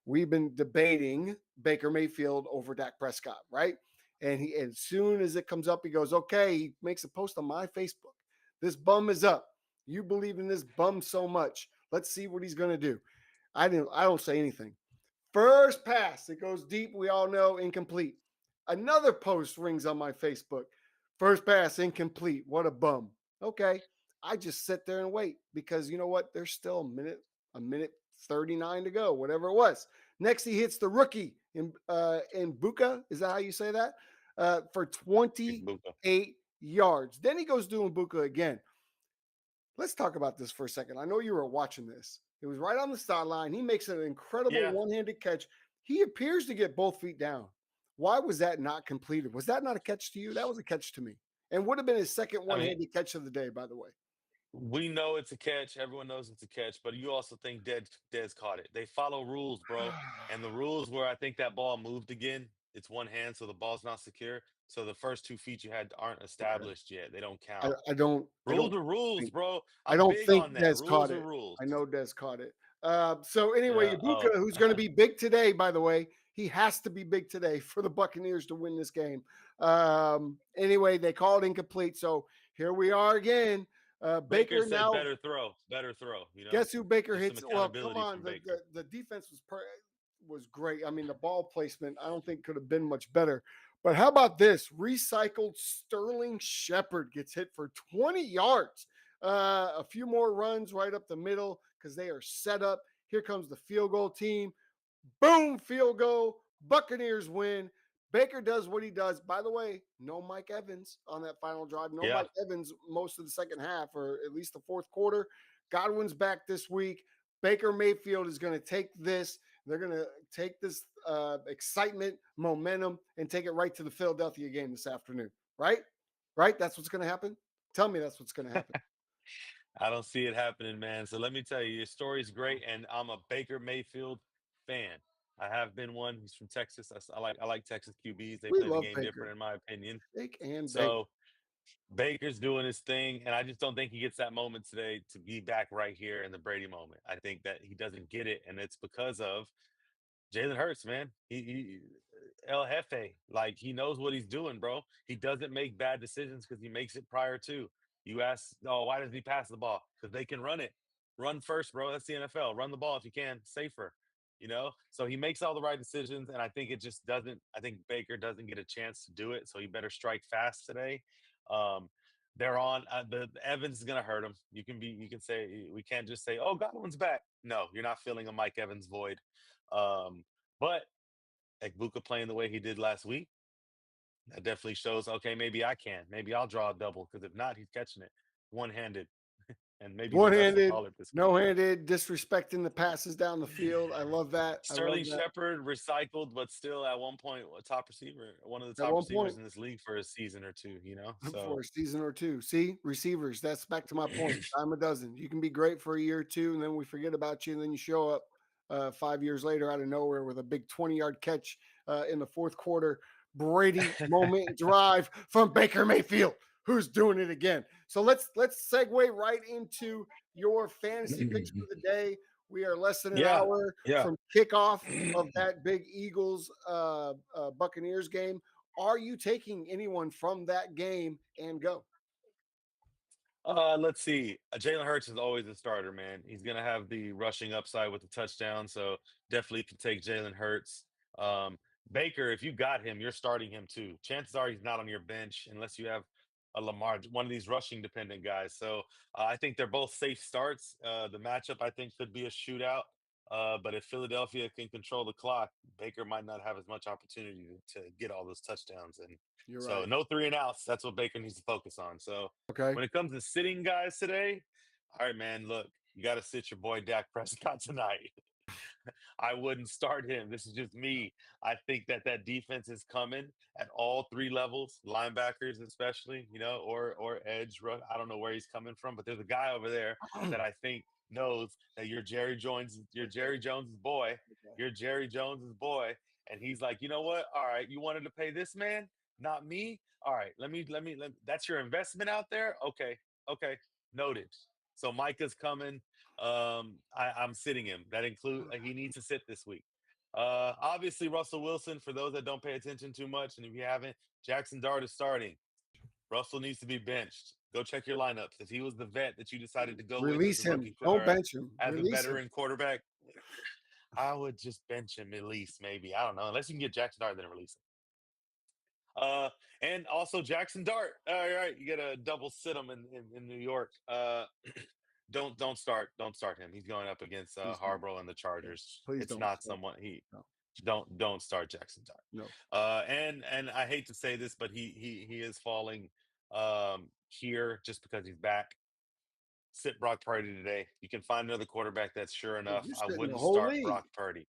We've been debating Baker Mayfield over Dak Prescott, right? And as soon as it comes up, he goes, okay, he makes a post on my Facebook. This bum is up. You believe in this bum so much. Let's see what he's going to do. I don't say anything. First pass, it goes deep. We all know incomplete. Another post rings on my Facebook. First pass, incomplete. What a bum. Okay. I just sit there and wait because you know what? There's still a minute 39 to go, whatever it was. Next, he hits the rookie in Buka. Is that how you say that? For Buka. 28 yards. Then he goes doing Buka again. Let's talk about this for a second. I know you were watching this. It was right on the sideline. He makes an incredible Yeah. one-handed catch. He appears to get both feet down. Why was that not completed? Was that not a catch to you? That was a catch to me. And would have been his second I mean, one-handed catch of the day, by the way. we know it's a catch. Everyone knows it's a catch, but you also think Dez caught it. They follow rules, bro. And the rules where I think that ball moved again, it's one hand, so the ball's not secure. So the first 2 feet you had aren't Okay. established yet. They don't I, count. I don't I Rules don't are rules, think bro. I I'm don't big think on that. Dez caught Rules are it. rules. I know Dez caught it. So anyway, Yeah. Ibuka, Oh. who's going to be big today, by the way, he has to be big today for the Buccaneers to win this game. Anyway, they called incomplete. So here we are again. Baker Baker said now. better throw. Better throw, Guess who Baker Just some hits? Well, come accountability on. from The Baker. the, the defense was great. I mean, the ball placement, I don't think could have been much better. But how about this? Recycled Sterling Shepard gets hit for 20 yards. A few more runs right up the middle because they are set up. Here comes the field goal team. Boom, field goal. Buccaneers win. Baker does what he does. By the way, no Mike Evans on that final drive. No Yeah. Mike Evans most of the second half or at least the fourth quarter. Godwin's back this week. Baker Mayfield is going to take this. They're going to take this excitement, momentum, and take it right to the Philadelphia game this afternoon. Right? Right? That's what's going to happen. Tell me that's what's going to happen. I don't see it happening, man. So let me tell you, your story's great, and I'm a Baker Mayfield fan. I have been one. He's from Texas. I like Texas QBs. They We play the love game Baker. different, in my opinion. Shake and bake. So Baker's doing his thing, and I just don't think he gets that moment today to be back right here in the Brady moment. I think that he doesn't get it, and it's because of Jalen Hurts, man. He El Jefe, like he knows what he's doing, bro. He doesn't make bad decisions because he makes it prior to. You ask, oh, why does he pass the ball? Because they can run it. Run first, bro. That's the NFL. Run the ball if you can, safer. So he makes all the right decisions, and I think it just doesn't. I think Baker doesn't get a chance to do it, so he better strike fast today. Um, they're on the Evans is gonna hurt him. You can say we can't just say, oh, Godwin's back. No, you're not filling a Mike Evans void. Um, but Ekbuka playing the way he did last week, that definitely shows, okay, maybe I can. Maybe I'll draw a double because if not, he's catching it one handed. And maybe the refs will One-handed, call it this week. no-handed, disrespecting the passes down the field. I love that. I love Sterling that. Shepard recycled, but still at one point a top receiver, one of the At top one receivers point in this league for a season or two. for So a season or two. See, receivers. That's back to my point. Dime a dozen. You can be great for a year or two, and then we forget about you, and then you show up 5 years later out of nowhere with a big 20-yard catch in the fourth quarter. Brady moment drive from Baker Mayfield, who's doing it again. So let's segue right into your fantasy picks for the day. We are less than an yeah, hour yeah. from kickoff of that big Eagles Buccaneers game. Are you taking anyone from that game and go? Let's see. Jalen Hurts is always a starter, man. He's gonna have the rushing upside with the touchdown, so definitely can take Jalen Hurts. Um, Baker, if you got him, you're starting him too. Chances are he's not on your bench unless you have a Lamar, one of these rushing dependent guys. So I think they're both safe starts. The matchup I think could be a shootout. But if Philadelphia can control the clock, Baker might not have as much opportunity to get all those touchdowns. And You're so right. no three and outs. That's what Baker needs to focus on. So Okay. when it comes to sitting guys today, all right, man, look, you got to sit your boy Dak Prescott tonight. I wouldn't start him. This is just me. I think that that defense is coming at all three levels, linebackers especially, or edge rush. I don't know where he's coming from, but there's a guy over there that I think knows that you're Jerry Jones's boy, Okay. you're Jerry Jones's boy, and he's like, you know what? All right, you wanted to pay this man, not me. All right, that's your investment out there. Okay, okay, noted. So Micah's coming. I'm sitting him. That include he needs to sit this week. Obviously Russell Wilson. For those that don't pay attention too much, and if you haven't, Jackson Dart is starting. Russell needs to be benched. Go check your lineups. If he was the vet that you decided to go with as Release a him. rookie Don't or bench him. as a Release him. veteran quarterback, I would just bench him at least. Maybe I don't know. Unless you can get Jackson Dart, then release him. And also Jackson Dart. All right, you get a double sit him in New York. Don't start him. He's going up against Please don't. Harborough and the Yeah. Chargers. Please It's don't. not someone he No. don't start Jackson Dart. No. And I hate to say this, but he is falling here just because he's back. Sit Brock Purdy today. You can find another quarterback that's sure Dude, enough. you're I sitting the wouldn't whole start league. Brock Purdy.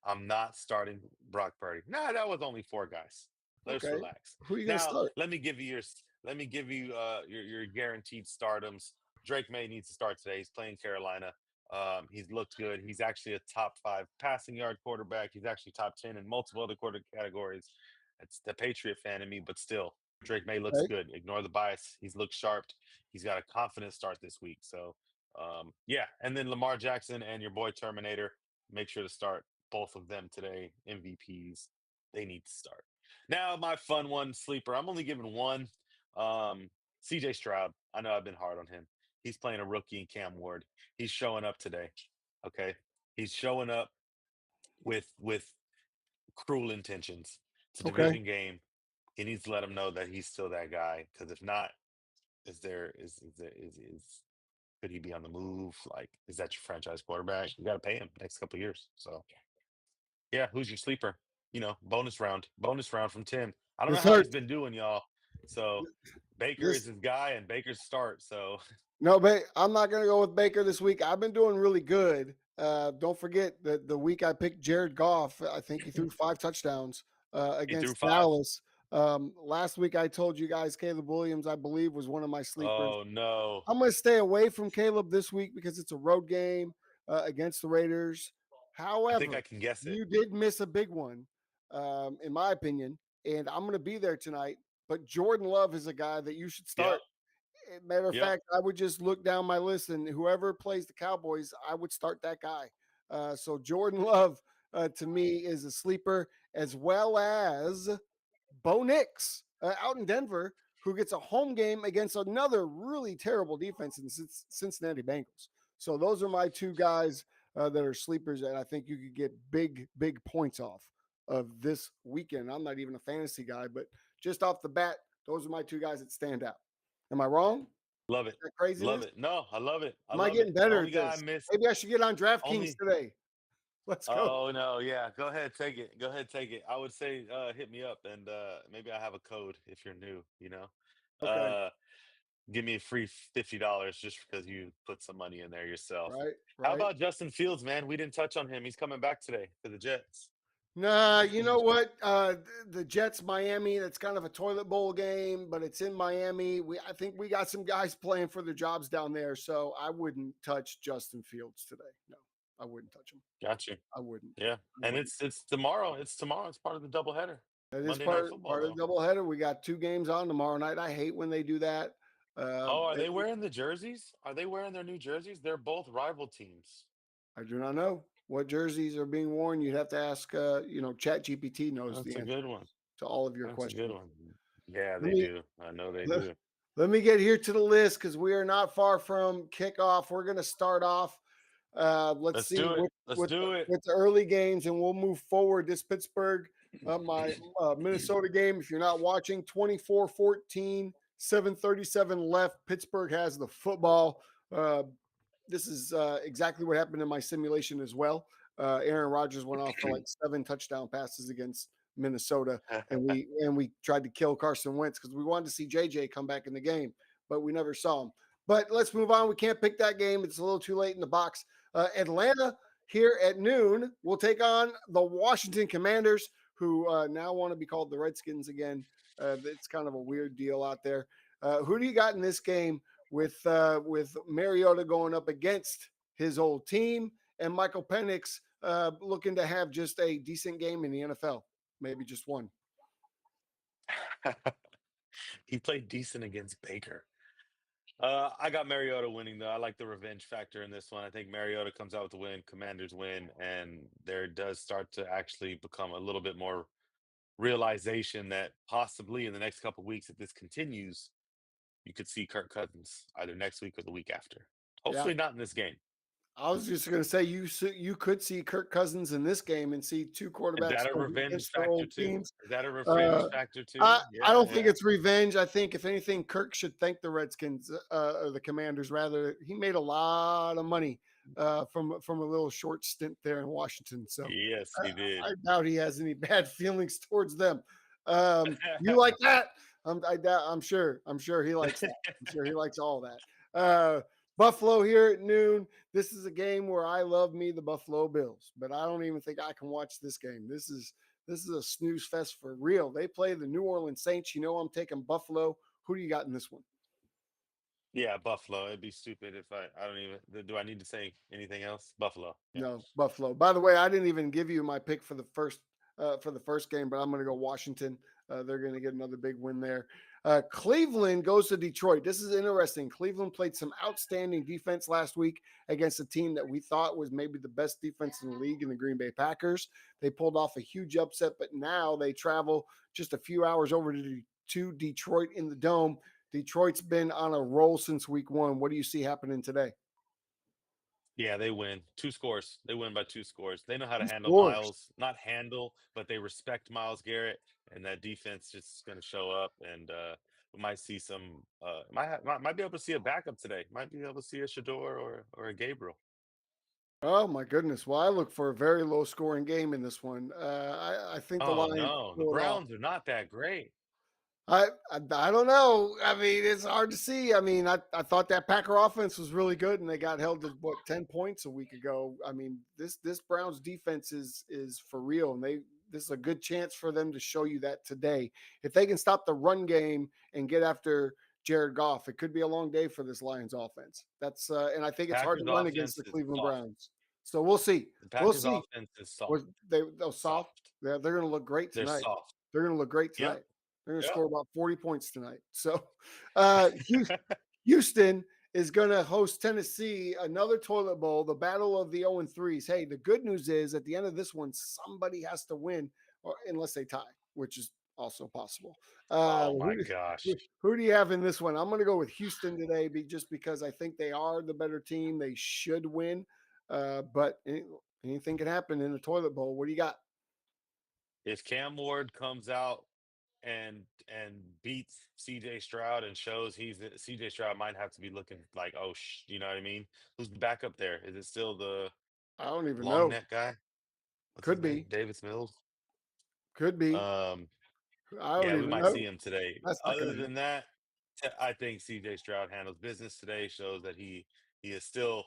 I'm not starting Brock Purdy. Nah, that was only four guys. Let's Okay. relax. Who are you gonna Now, start? let me give you your guaranteed stardoms. Drake May needs to start today. He's playing Carolina. He's looked good. He's actually a top 5 passing yard quarterback. He's actually top 10 in multiple other quarter categories. It's the Patriot fan in me, but still, Drake May looks Okay. good. Ignore the bias. He's looked sharp. He's got a confident start this week. So, yeah. And then Lamar Jackson and your boy Terminator. Make sure to start both of them today. MVPs. They need to start. Now, my fun one, sleeper. I'm only giving one. CJ Stroud. I know I've been hard on him. He's playing a rookie in Cam Ward. He's showing up today. Okay. He's showing up with cruel intentions. It's a Okay. division game. He needs to let him know that he's still that guy. Because if not, is could he be on the move? Like, is that your franchise quarterback? You got to pay him next couple of years. So, yeah, who's your sleeper? Bonus round from Tim. I don't The know how he's third. been doing, y'all. So, Baker is This his guy, and Baker's start. So, no, but I'm not gonna go with Baker this week. I've been doing really good. Don't forget that the week I picked Jared Goff, I think he threw 5 touchdowns he threw against 5. Dallas. Last week I told you guys Caleb Williams, I believe, was one of my sleepers. Oh no, I'm going to stay away from Caleb this week because it's a road game against the Raiders. I think However, I can guess it. you did miss a big one, in my opinion, and I'm going to be there tonight. But Jordan Love is a guy that you should Yep, start. Matter of yep. fact, I would just look down my list, and whoever plays the Cowboys, I would start that guy. So Jordan Love, to me, is a sleeper, as well as Bo Nix out in Denver, who gets a home game against another really terrible defense in the Cincinnati Bengals. So those are my 2 guys that are sleepers that I think you could get big points off of this weekend. I'm not even a fantasy guy, but just off the bat, those are my 2 guys that stand out. Am I wrong? Love it, That love craziness? it. No, I love it. I Am I love it. getting The better only at guy I this? missed. Maybe I should get on DraftKings Only. today. Let's go. Oh no, yeah. Go ahead, take it. Go ahead, take it. I would say hit me up and maybe I have a code if you're new, Okay. Uh give me a free $50 just because you put some money in there yourself. Right. How Right. about Justin Fields, man? We didn't touch on him. He's coming back today to the Jets. Nah, you know what? The Jets Miami, that's kind of a toilet bowl game, but it's in Miami. I think we got some guys playing for their jobs down there, so I wouldn't touch Justin Fields today. No, I wouldn't touch him. Got you. I wouldn't. Yeah. I And wouldn't. it's tomorrow. It's tomorrow. It's part of the doubleheader. That is Monday Night Football, part of though. the doubleheader. We got 2 games on tomorrow night. I hate when they do that. Oh, are they wearing the jerseys? Are they wearing their new jerseys? They're both rival teams. I do not know what jerseys are being worn. You'd have to ask. Chat GPT knows That's the a answer good one. to all of your That's a good questions. one. Yeah, Let they me do. I know they let, do. let me get here to the list because we are not far from kickoff. We're going to start off. Let's Let's see do it. Let's do it. with the early games, and we'll move forward. This Pittsburgh, my Minnesota game. If you're not watching, 24-14, 7:37 left. Pittsburgh has the football. This is exactly what happened in my simulation as well. Aaron Rodgers went off for like 7 touchdown passes against Minnesota, and we tried to kill Carson Wentz because we wanted to see JJ come back in the game, but we never saw him. But let's move on. We can't pick that game. It's a little too late in the box. Atlanta here at noon will take on the Washington Commanders, who now want to be called the Redskins again. It's kind of a weird deal out there. Who do you got in this game with Mariota going up against his old team and Michael Penix looking to have just a decent game in the NFL, maybe just one? He played decent against Baker. I got Mariota winning though. I like the revenge factor in this one. I think Mariota comes out with the win, Commanders win, and there does start to actually become a little bit more realization that possibly in the next couple weeks, if this continues, you could see Kirk Cousins either next week or the week after. Yeah, Hopefully not in this game. I was just going to say you could see Kirk Cousins in this game and see two Is quarterbacks that a go revenge against their factor old too? teams. Is that a revenge Uh, factor too? I Yeah, don't think yeah. it's revenge. I think if anything, Kirk should thank the Redskins or the Commanders rather. He made a lot of money from a little short stint there in Washington. So Yes, he did. I doubt he has any bad feelings towards them. You like that? I doubt. I'm sure. I'm sure he likes that. I'm sure he likes all that. Buffalo here at noon. This is a game where I love me the Buffalo Bills, but I don't even think I can watch this game. This is a snooze fest for real. They play the New Orleans Saints. You know I'm taking Buffalo. Who do you got in this one? Yeah, Buffalo. It'd be stupid if I don't even do I need to say anything else? Buffalo. Yeah. No, Buffalo. By the way, I didn't even give you my pick for the first game, but I'm going to go Washington. They're going to get another big win there. Cleveland goes to Detroit. This is interesting. Cleveland played some outstanding defense last week against a team that we thought was maybe the best defense in the league in the Green Bay Packers. They pulled off a huge upset, but now they travel just a few hours over to Detroit in the Dome. Detroit's been on a roll since week one. What do you see happening today? Yeah, they win. 2 scores. They win by 2 scores. They know how to He handle scores. Miles. Not handle, but they respect Miles Garrett, and that defense just gonna show up, and, we might see some, might be able to see a backup today. Might be able to see a Shador or a Gabriel. Oh my goodness! Well, I look for a very low scoring game in this one. I think the Oh, Lions no. The pull it off. Browns are not that great. I don't know. I mean, it's hard to see. I mean, I thought that Packer offense was really good, and they got held to what 10 points a week ago. I mean, this Browns defense is for real, and this is a good chance for them to show you that today. If they can stop the run game and get after Jared Goff, it could be a long day for this Lions offense. And I think it's hard Packers to run against offense the is Cleveland soft. Browns. So we'll see. The We'll Packers see. offense is Was soft. they're soft? Soft. They're going to look great They're tonight. soft. They're going to look great Yep. tonight. They're going to Yep. score about 40 points tonight. So, Houston is going to host Tennessee, another toilet bowl, the battle of the 0 and 3s. Hey, the good news is at the end of this one, somebody has to win, or unless they tie, which is also possible. Oh my gosh. Who do you have in this one? I'm going to go with Houston today, just because I think they are the better team. They should win, but anything can happen in the toilet bowl. What do you got? If Cam Ward comes out and beats CJ Stroud and shows CJ Stroud might have to be looking like, oh, you know what I mean? Who's the backup there? Is it still the I don't even long know. neck guy? What's his Could name? be. Davis Mills. Could be. Um, I don't yeah, we even might see know. him today. That's not Other going to than happen. that, I think CJ Stroud handles business today, shows that he is still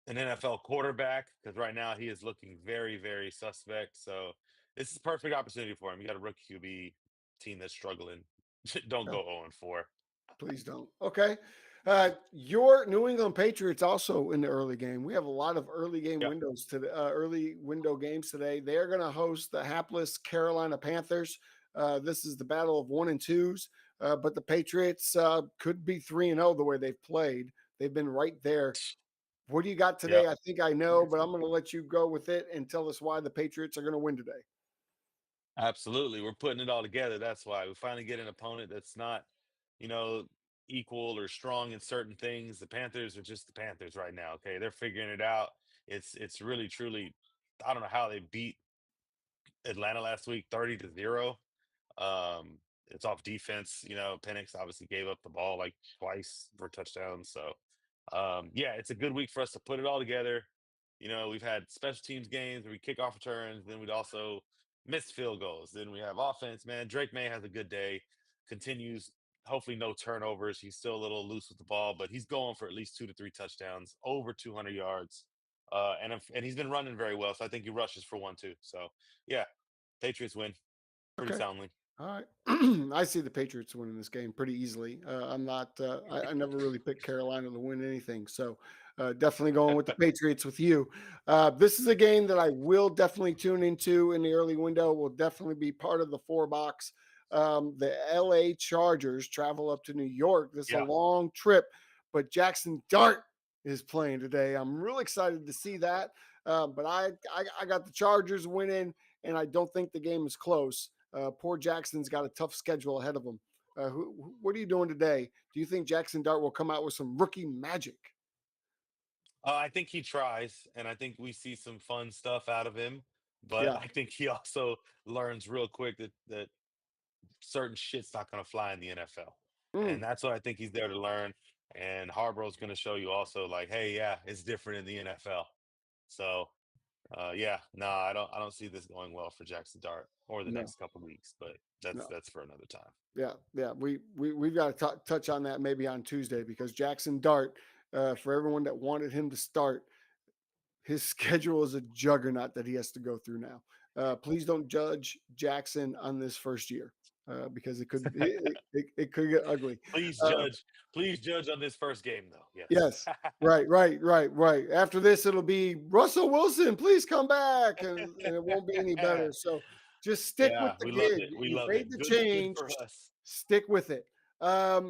an NFL quarterback because right now he is looking very, very suspect. So this is a perfect opportunity for him. You got a rookie QB team that's struggling. Don't Yeah, go 0 and 4. please don't. Okay. Your New England Patriots also in the early game. We have a lot of early game Yep. windows today, early window games today. They're going to host the hapless Carolina Panthers. This is the battle of 1 and 2s, but the Patriots could be 3 and 0 the way they've played. They've been right there. What do you got today? Yep. I think I know, but I'm going to let you go with it and tell us why the Patriots are going to win today. Absolutely. We're putting it all together. That's why we finally get an opponent that's not, you know, equal or strong in certain things. The Panthers are just the Panthers right now. Okay. They're figuring it out. It's really truly, I don't know how they beat Atlanta last week 30-0. It's off defense. Penix obviously gave up the ball like twice for touchdowns. So yeah, it's a good week for us to put it all together. we've had special teams games where we kick off returns, then we'd also miss field goals. Then we have offense, man. Drake May has a good day, continues, hopefully no turnovers. He's still a little loose with the ball, but he's going for at least 2 to 3 touchdowns, over 200 yards. And he's been running very well. So I think he rushes for one too. So yeah, Patriots win pretty Okay. soundly. All right. I see the Patriots winning this game pretty easily. I'm not, I never really picked Carolina to win anything. So definitely going with the Patriots with you. This is a game that I will definitely tune into in the early window, will definitely be part of the 4 box. The LA Chargers travel up to New York. This is a Yeah. long trip, but Jackson Dart is playing today. I'm really excited to see that. But I got the Chargers winning, and I don't think the game is close. Poor Jackson's got a tough schedule ahead of him. What are you doing today? Do you think Jackson Dart will come out with some rookie magic? I think he tries, and I think we see some fun stuff out of him. But Yeah. I think he also learns real quick that certain shit's not going to fly in the NFL. And Mm, that's what I think he's there to learn. And Harbaugh's going to show you also, like, hey, yeah, it's different in the NFL. So, yeah, no, I don't see this going well for Jackson Dart or the no, next couple weeks. But that's no. that's for another time. Yeah, yeah. We've got to touch on that maybe on Tuesday because Jackson Dart, for everyone that wanted him to start, his schedule is a juggernaut that he has to go through now. Please don't judge Jackson on this first year because it could get ugly. please Uh, judge, please judge on this first game, though. Yes. Yes. Right. After this, it'll be Russell Wilson, please come back, and it won't be any better. So just stick with Yeah, the we love gig. it. We You love made it. the Good change. for us. Stick with it.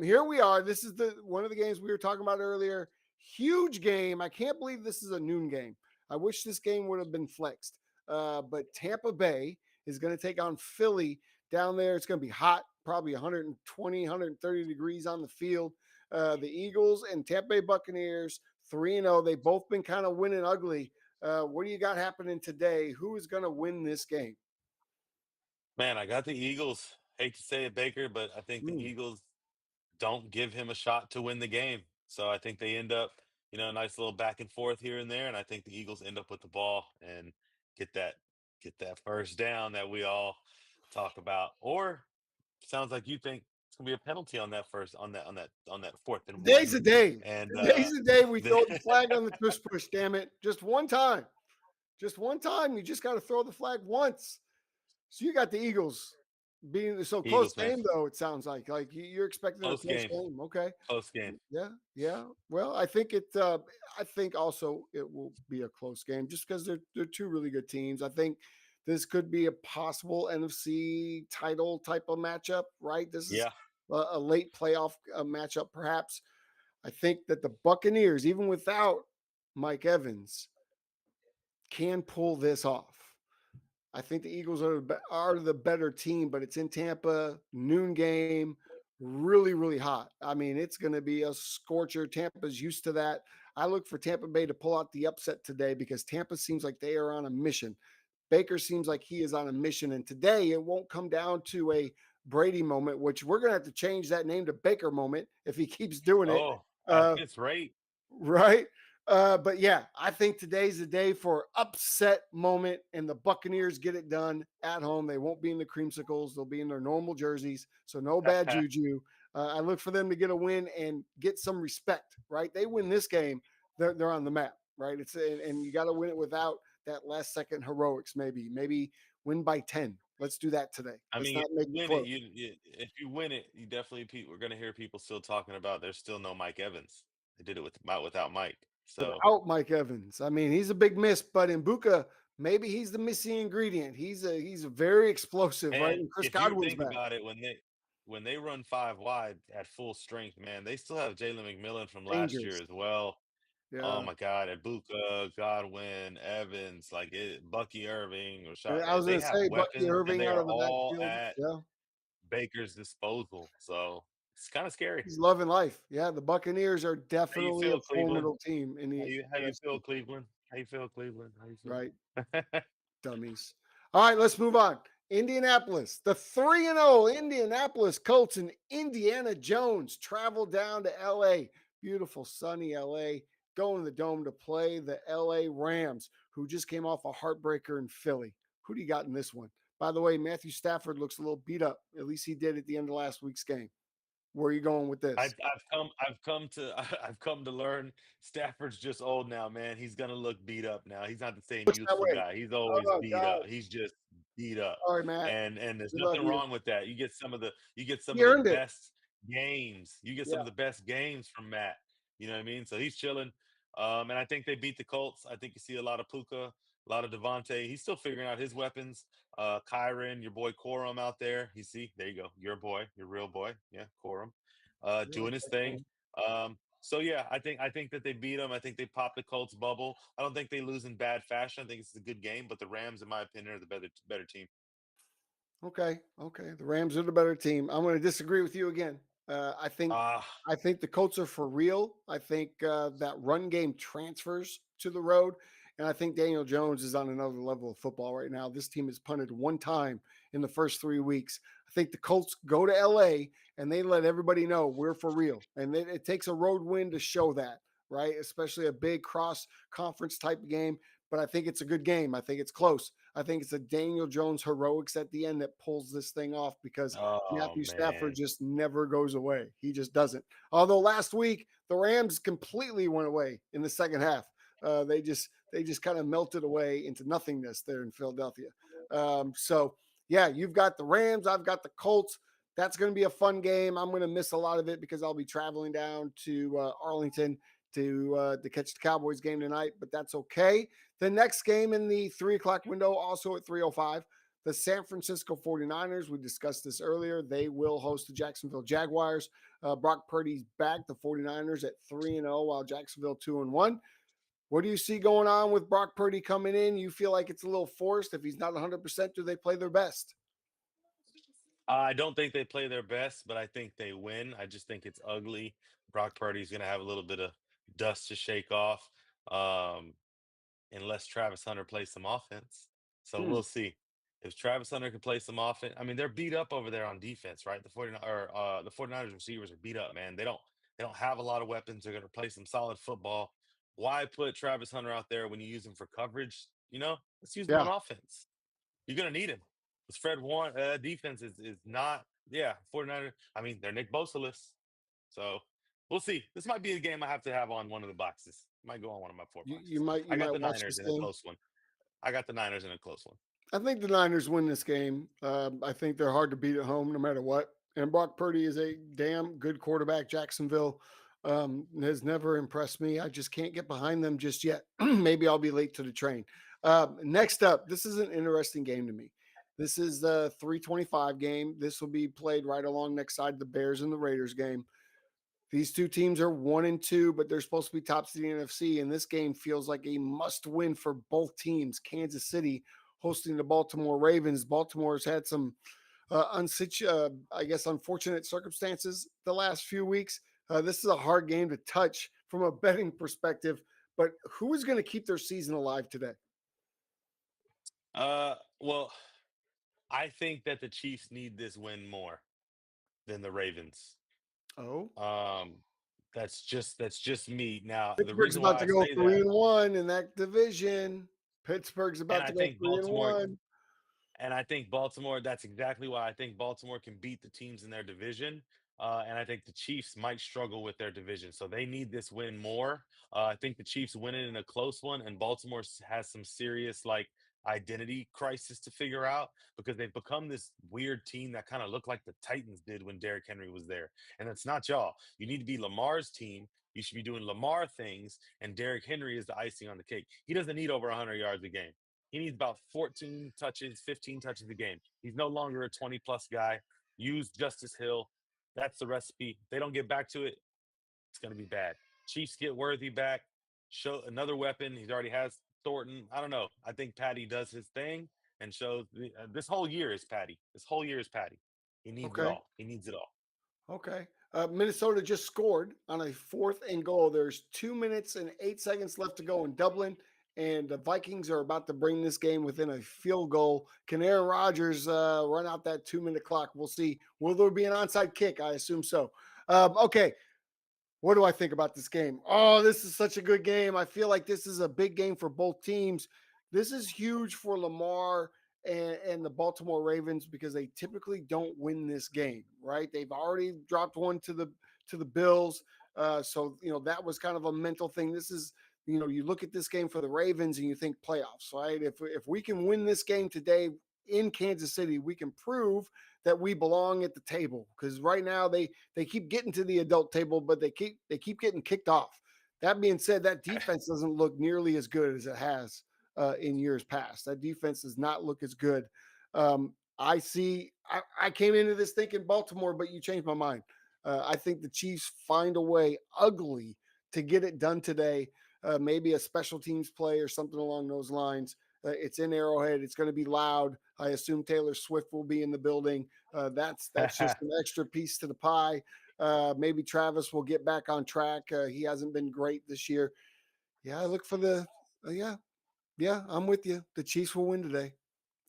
Here we are. This is the one of the games we were talking about earlier. Huge game. I can't believe this is a noon game. I wish this game would have been flexed. But Tampa Bay is going to take on Philly down there. It's going to be hot, probably 120, 130 degrees on the field. The Eagles and Tampa Bay Buccaneers, 3-0. They've both been kind of winning ugly. What do you got happening today? Who is going to win this game? Man, I got the Eagles. Hate to say it, Baker, but I think the Mm. Eagles don't give him a shot to win the game. So I think they end up, a nice little back and forth here and there, and I think the Eagles end up with the ball and get that get that first down that we all talk about. Or sounds like you think it's gonna be a penalty on that first on that fourth and Today's one. the day. And Today's the day we the throw the flag on the tush push. Damn it! Just one time. Just one time. You just got to throw the flag once. So you got the Eagles being so close Eagles, man, game though. It sounds like you're expecting a close close game, game. Okay. close game. Yeah, yeah. Well, I think it. I think also it will be a close game just because they're two really good teams. I think this could be a possible NFC title type of matchup. Right. This is Yeah, a late playoff matchup, perhaps. I think that the Buccaneers, even without Mike Evans, can pull this off. I think the Eagles are the better team, but it's in Tampa, noon game, really, really hot. I mean, it's going to be a scorcher. Tampa's used to that. I look for Tampa Bay to pull out the upset today because Tampa seems like they are on a mission. Baker seems like he is on a mission. And today it won't come down to a Brady moment, which we're going to have to change that name to Baker moment if he keeps doing it. oh, at Uh, this rate. right? But yeah, I think today's the day for upset moment, and the Buccaneers get it done at home. They won't be in the creamsicles; they'll be in their normal jerseys, so no bad juju. I look for them to get a win and get some respect. Right? They win this game, they're on the map. Right? And you got to win it without that last second heroics. Maybe win by 10. Let's do that today. I Let's mean, not if make you it win it, close. if you win it, you definitely we're gonna hear people still talking about there's still no Mike Evans. They did it without Mike. So Without Mike Evans. I mean, he's a big miss, but in Buka, maybe he's the missing ingredient. He's a very explosive, right? and And Chris if you Godwin's think back. about it, when they run five wide at full strength, man, they still have Jalen McMillan from last year Dangerous. as well. Oh Yeah. my God, at Buka, Godwin, Evans, like Bucky Irving, And Rashad, I was they gonna have say Bucky weapons and Irving they out are of the all backfield. at Yeah. Baker's disposal. So it's kind of scary. He's loving life. Yeah. The Buccaneers are How you definitely a feel, Cleveland? formidable team in How the you feel, NFC, Cleveland? How you feel, Cleveland? How you feel? right? Dummies. All right, let's move on. Indianapolis, the 3-0 Indianapolis Colts and Indiana Jones travel down to LA. Beautiful sunny LA. going to the Dome to play the LA Rams, who just came off a heartbreaker in Philly. Who do you got in this one? By the way, Matthew Stafford looks a little beat up. At least he did at the end of last week's game. Where are you going with this? I've come to learn Stafford's just old now, man. He's gonna look beat up now. He's not the same Looks that youthful way. guy. He's always Oh beat God. up. He's just beat up. Sorry, Matt. And there's We love nothing you. wrong with that. You get some He of the earned it. best games. You get Yeah. some of the best games from Matt. You know what I mean? So he's chilling. And I think they beat the Colts. I think you see a lot of Puka, a lot of Devontae. He's still figuring out his weapons. Kyron, your boy Corum out there. You see, there you go. Your boy, your real boy. Yeah, Corum Yeah, doing his thing. So yeah, I think that they beat them. I think they popped the Colts bubble. I don't think they lose in bad fashion. I think it's a good game, but the Rams, in my opinion, are the better team. okay, okay. The Rams are the better team. I'm going to disagree with you again. I think Ah, I think the Colts are for real. I think that run game transfers to the road, and I think Daniel Jones is on another level of football right now. This team has punted one time in the first 3 weeks. I think the Colts go to LA and they let everybody know we're for real, and it takes a road win to show that, right? Especially a big cross conference type game. But I think it's a good game. I think it's close. I think it's a Daniel Jones heroics at the end that pulls this thing off because oh Matthew Stafford man. just never goes away. He just doesn't. Although last week the Rams completely went away in the second half. They just kind of melted away into nothingness there in Philadelphia. So yeah, you've got the Rams. I've got the Colts. That's going to be a fun game. I'm going to miss a lot of it because I'll be traveling down to Arlington to catch the Cowboys game tonight, but that's okay. The next game in the 3 o'clock window, also at 3:05, the San Francisco 49ers. We discussed this earlier. They will host the Jacksonville Jaguars. Brock Purdy's back. The 49ers at 3-0, while Jacksonville 2-1. What do you see going on with Brock Purdy coming in? You feel like it's a little forced. If he's not 100%, do they play their best? I don't think they play their best, but I think they win. I just think it's ugly. Brock Purdy's going to have a little bit of dust to shake off. Um, unless Travis Hunter plays some offense. So Hmm. we'll see. If Travis Hunter can play some offense, I mean, they're beat up over there on defense, right? The 49ers receivers are beat up, man. They don't have a lot of weapons. They're gonna play some solid football. Why put Travis Hunter out there when you use him for coverage? Let's use him on Yeah. offense. You're gonna need him. This Fred Warren defense is not, 49ers. I mean, they're Nick Bosa-less. So we'll see. This might be a game I have to have on one of the boxes. Might go on one of my four You, you boxes. might you I got might the watch Niners this in a game. close one. I got the Niners in a close one. I think the Niners win this game. I think they're hard to beat at home no matter what. And Brock Purdy is a damn good quarterback. Jacksonville has never impressed me. I just can't get behind them just yet. Maybe I'll be late to the train. Next up, this is an interesting game to me. This is the 325 game. This will be played right along next side of the Bears and the Raiders game. These two teams are 1-2, but they're supposed to be tops of the NFC. And this game feels like a must win for both teams. Kansas City hosting the Baltimore Ravens. Baltimore's had some, I guess, unfortunate circumstances the last few weeks. This is a hard game to touch from a betting perspective. But who is going to keep their season alive today? Well, I think that the Chiefs need this win more than the Ravens. Oh, Um, that's just me. Now, the Pittsburgh's reason about why to I go say three that, and one in that division. Pittsburgh's and about I to go think 3-1. Baltimore, that's exactly why I think Baltimore can beat the teams in their division. And I think the Chiefs might struggle with their division. So they need this win more. I think the Chiefs win it in a close one, and Baltimore has some serious, like, identity crisis to figure out because they've become this weird team that kind of looked like the Titans did when Derrick Henry was there. And that's not y'all. You need to be Lamar's team. You should be doing Lamar things, and Derrick Henry is the icing on the cake. He doesn't need over 100 yards a game. He needs about 14 touches, 15 touches a game. He's no longer a 20 plus guy. Use Justice Hill. That's the recipe. If they don't get back to it, it's going to be bad. Chiefs get Worthy back. Show another weapon. He already has Thornton. I don't know. I think Patty does his thing and shows this whole year is Patty. This whole year is Patty. He needs it Okay. all. He needs it all. Okay. Minnesota just scored on a 4th and goal. There's 2 minutes and 8 seconds left to go in Dublin, and the Vikings are about to bring this game within a field goal. Can Aaron Rodgers run out that 2 minute clock? We'll see. Will there be an onside kick? I assume so. Okay. What do I think about this game? Oh, this is such a good game. I feel like this is a big game for both teams. This is huge for Lamar and the Baltimore Ravens because they typically don't win this game, right? They've already dropped one to the Bills. So that was kind of a mental thing. This is you look at this game for the Ravens and you think playoffs, right? If we can win this game today in Kansas City, we can prove that we belong at the table because right now they keep getting to the adult table, but they keep getting kicked off. That being said, that defense doesn't look nearly as good as it has in years past. That defense does not look as good. I came into this thinking Baltimore, but you changed my mind. I think the Chiefs find a way ugly to get it done today. Maybe a special teams play or something along those lines. It's in Arrowhead. It's going to be loud. I assume Taylor Swift will be in the building. That's just an extra piece to the pie. Maybe Travis will get back on track. He hasn't been great this year. Yeah, I look for the. Yeah, I'm with you. The Chiefs will win today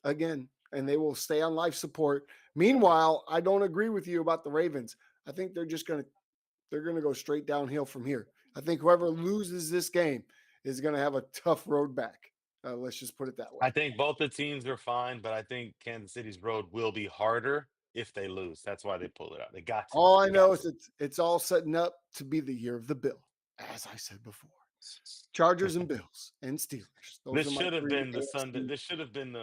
again, and they will stay on life support. Meanwhile, I don't agree with you about the Ravens. I think they're gonna go straight downhill from here. I think whoever loses this game is gonna have a tough road back. Let's just put it that I way. think both the teams are fine, but I think Kansas City's road will be harder if they lose. That's why they pull it out. They got to. All I They know got is it's all setting up to be the year of the Bill, as I said before. Chargers and Bills and Steelers. Those This are my should have three been the Sunday. AFC. This should have been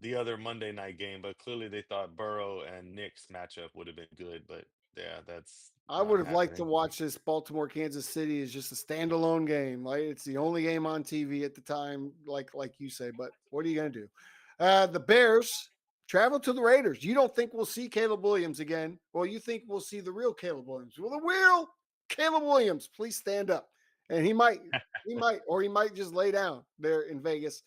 the other Monday night game, but clearly they thought Burrow and Nick's matchup would have been good. But yeah, that's I not would have liked to happening. watch this Baltimore Kansas City as just a standalone game. Like it's the only game on TV at the time, like you say. But what are you gonna do? The Bears travel to the Raiders. You don't think we'll see Caleb Williams again? Well, you think we'll see the real Caleb Williams? Well, the real Caleb Williams, please stand up, and he might just lay down there in Vegas.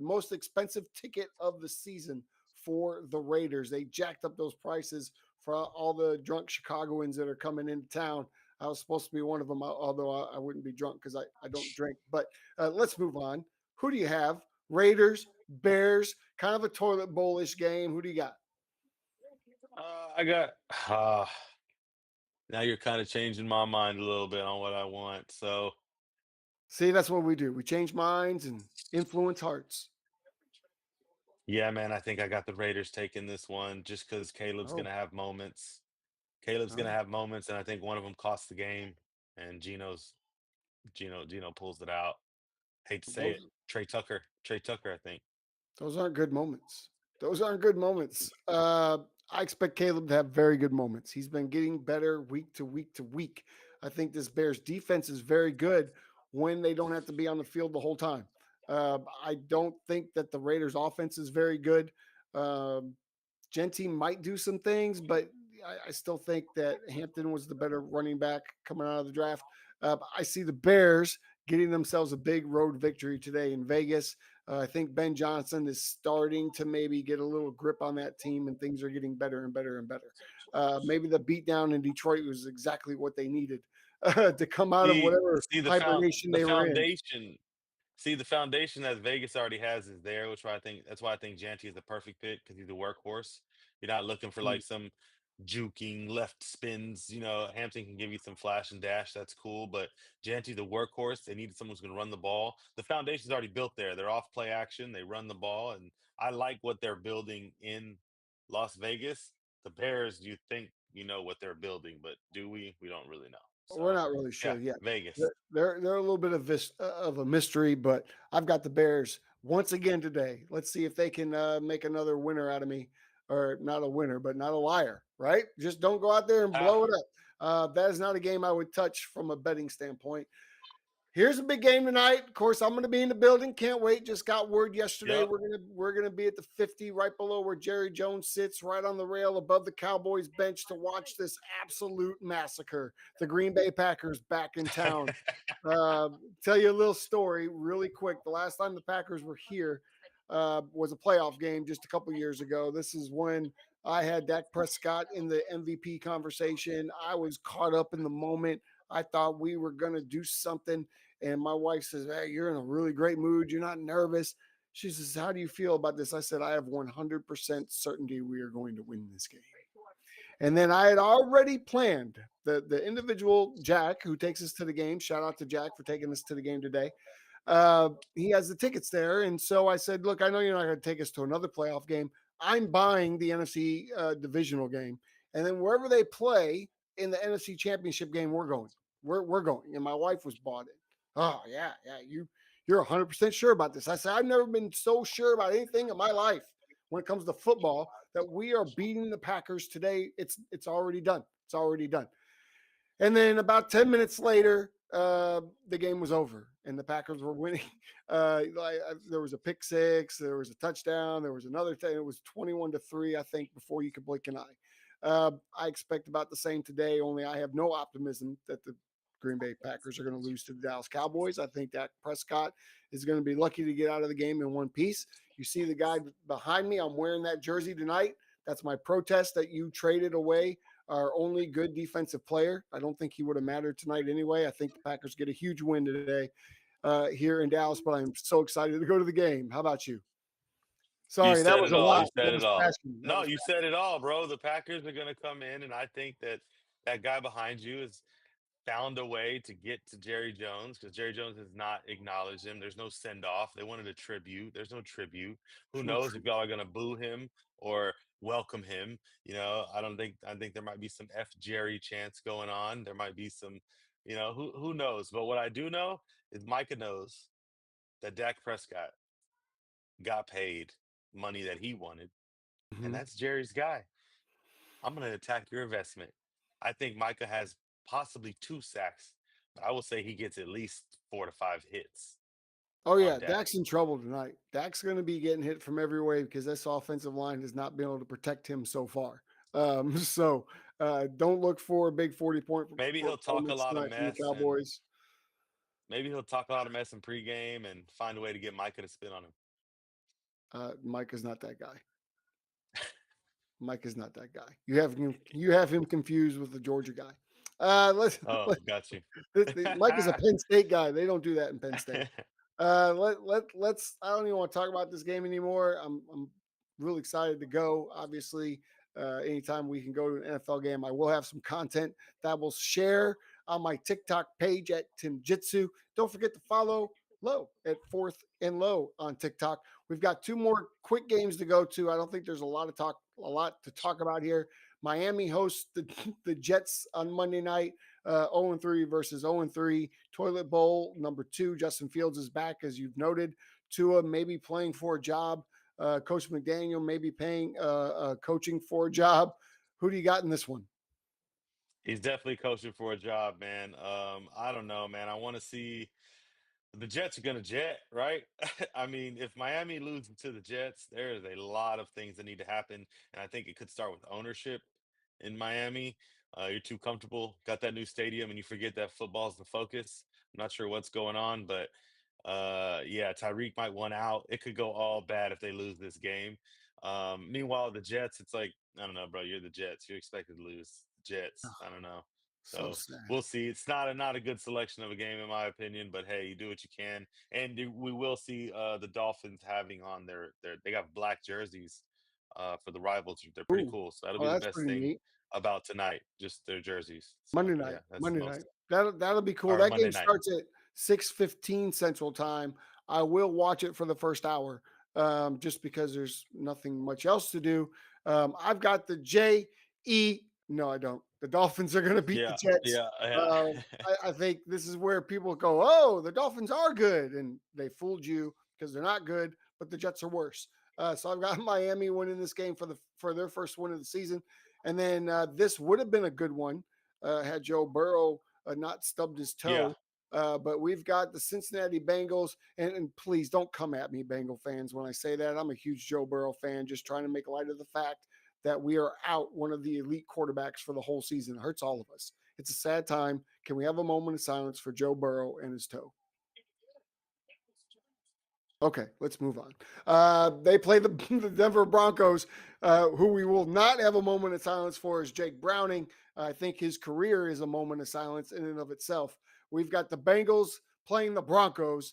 Most expensive ticket of the season for the Raiders. They jacked up those prices for all the drunk Chicagoans that are coming into town. I was supposed to be one of them, although I wouldn't be drunk because I don't drink. But let's move on. Who do you have? Raiders, Bears, kind of a toilet bowl-ish game. Who do you got? I got. Uh, Now you're kind of changing my mind a little bit on what I want. So See, that's what we do. We change minds and influence hearts. yeah, man, I think I got the Raiders taking this one just because Caleb's Oh, gonna have moments. Caleb's oh. gonna have moments, and I think one of them costs the game. And Gino pulls it out. Hate to say it, Those Trey Tucker, I think. Those aren't good moments. Those aren't good moments. I expect Caleb to have very good moments. He's been getting better week to week to week. I think this Bears defense is very good when they don't have to be on the field the whole time. I don't think that the Raiders offense is very good. Um, Genty might do some things, but I still think that Hampton was the better running back coming out of the draft. I see the Bears getting themselves a big road victory today in Vegas. I think Ben Johnson is starting to maybe get a little grip on that team, and things are getting better and better and better. Maybe the beatdown in Detroit was exactly what they needed to come out of See, whatever see hibernation the they were in. foundation. See, the foundation that Vegas already has is there, which I think that's why I think Janty is the perfect pick because he's a workhorse. You're not looking for Mm. like some juking left spins. Hampton can give you some flash and dash. That's cool, but Janty's the workhorse. They needed someone who's going to run the ball. The foundation's already built there. They're off play action. They run the ball, and I like what they're building in Las Vegas. The Bears, you think you know what they're building, but do we? We don't really know. We're So, not really yeah, sure yet. Vegas. They're a little bit of a mystery, but I've got the Bears once again today. Let's see if they can make another winner out of me, or not a winner, but not a liar. Right? Just don't go out there and blow Ah, it up. That is not a game I would touch from a betting standpoint. Here's a big game tonight. Of course, I'm going to be in the building. Can't wait. Just got word yesterday. yep. We're gonna be at the 50, right below where Jerry Jones sits, right on the rail above the Cowboys bench to watch this absolute massacre. The Green Bay Packers back in town. Tell you a little story really quick. The last time the Packers were here was a playoff game just a couple years ago. This is when I had Dak Prescott in the MVP conversation. I was caught up in the moment. I thought we were going to do something. And my wife says, "Hey, you're in a really great mood. You're not nervous." She says, "How do you feel about this?" I said, "I have 100% certainty we are going to win this game." And then I had already planned the individual Jack who takes us to the game. Shout out to Jack for taking us to the game today. He has the tickets there. And so I said, look, I know you're not going to take us to another playoff game. I'm buying the NFC divisional game. And then wherever they play in the NFC championship game, we're going. We're going. And my wife was bought in. Oh, yeah. You're 100% sure about this. I said, I've never been so sure about anything in my life when it comes to football that we are beating the Packers today. It's already done. It's already done. And then about 10 minutes later, the game was over and the Packers were winning. There was a pick six, there was a touchdown, there was another thing. It was 21-3, I think, before you could blink an eye. I expect about the same today, only I have no optimism that the Green Bay Packers are going to lose to the Dallas Cowboys. I think Dak Prescott is going to be lucky to get out of the game in one piece. You see the guy behind me, I'm wearing that jersey tonight. That's my protest that you traded away our only good defensive player. I don't think he would have mattered tonight anyway. I think the Packers get a huge win today here in Dallas, but I'm so excited to go to the game. How about you? You Sorry, that said was it a all. lot. You said That it was all. passion. That No, was you said it all, bro. The Packers are going to come in, and I think that that guy behind you has found a way to get to Jerry Jones because Jerry Jones has not acknowledged him. There's no send off. They wanted a tribute. There's no tribute. Who no knows if true. y'all are going to boo him or welcome him? I don't think. I think there might be some F Jerry chants going on. There might be some. Who knows? But what I do know is Micah knows that Dak Prescott got paid money that he wanted, and Mhm. that's Jerry's guy. I'm going to attack your investment. I think Micah has possibly 2 sacks, but I will say he gets at least 4 to 5 hits Oh on yeah, Dak. Dak's in trouble tonight. Dak's going to be getting hit from every way because this offensive line has not been able to protect him so far. So don't look for a big 40-point Maybe he'll talk a performance lot of tonight from the mess and Cowboys. maybe he'll talk a lot of mess in pregame and find a way to get Micah to spit on him. Mike is not that guy. Mike is not that guy. You have him confused with the Georgia guy. Let's Oh, got you. Mike is a Penn State guy. They don't do that in Penn State. Let's. I don't even want to talk about this game anymore. I'm really excited to go. Obviously, anytime we can go to an NFL game, I will have some content that will share on my TikTok page at Tim Jitsu. Don't forget to follow Low at Fourth and Low on TikTok. We've got 2 more quick games to go to. I don't think there's a lot to talk about here. Miami hosts the Jets on Monday night. 0-3 versus 0-3. Toilet Bowl number 2. Justin Fields is back, as you've noted. Tua maybe playing for a job. Coach McDaniel maybe paying coaching for a job. Who do you got in this one? He's definitely coaching for a job, man. I don't know, man. I want to see. The Jets are going to jet, right? I mean, if Miami loses to the Jets, there is a lot of things that need to happen. And I think it could start with ownership in Miami. You're too comfortable, got that new stadium, and you forget that football's the focus. I'm not sure what's going on, but yeah, Tyreek might want out. It could go all bad if they lose this game. Meanwhile, the Jets, it's like, I don't know, bro. You're the Jets. You're expected to lose. Jets. I don't know. So So sad. we'll see. It's not a good selection of a game in my opinion, but hey, you do what you can, and we will see the Dolphins having on their they got black jerseys for the rivals. They're pretty Ooh. cool. So that'll Oh, be the that's best pretty thing neat. about tonight, just their jerseys. So Monday night. yeah, that's the Monday night. most. That'll be cool. Or That Monday game night. starts at 6:15 Central Time. I will watch it for the first hour, just because there's nothing much else to do. I've got the J-E. No, I don't. The Dolphins are going to beat the Yeah, Jets. yeah, yeah. Uh, I think this is where people go, oh, the Dolphins are good, and they fooled you because they're not good, but the Jets are worse. So I've got Miami winning this game for their first win of the season, and then this would have been a good one had Joe Burrow not stubbed his Yeah. toe. But we've got the Cincinnati Bengals, and please don't come at me, Bengal fans, when I say that. I'm a huge Joe Burrow fan, just trying to make light of the fact that we are out one of the elite quarterbacks for the whole season. It hurts all of us. It's a sad time. Can we have a moment of silence for Joe Burrow and his toe? Okay, let's move on. They play the Denver Broncos, who we will not have a moment of silence for is Jake Browning. I think his career is a moment of silence in and of itself. We've got the Bengals playing the Broncos.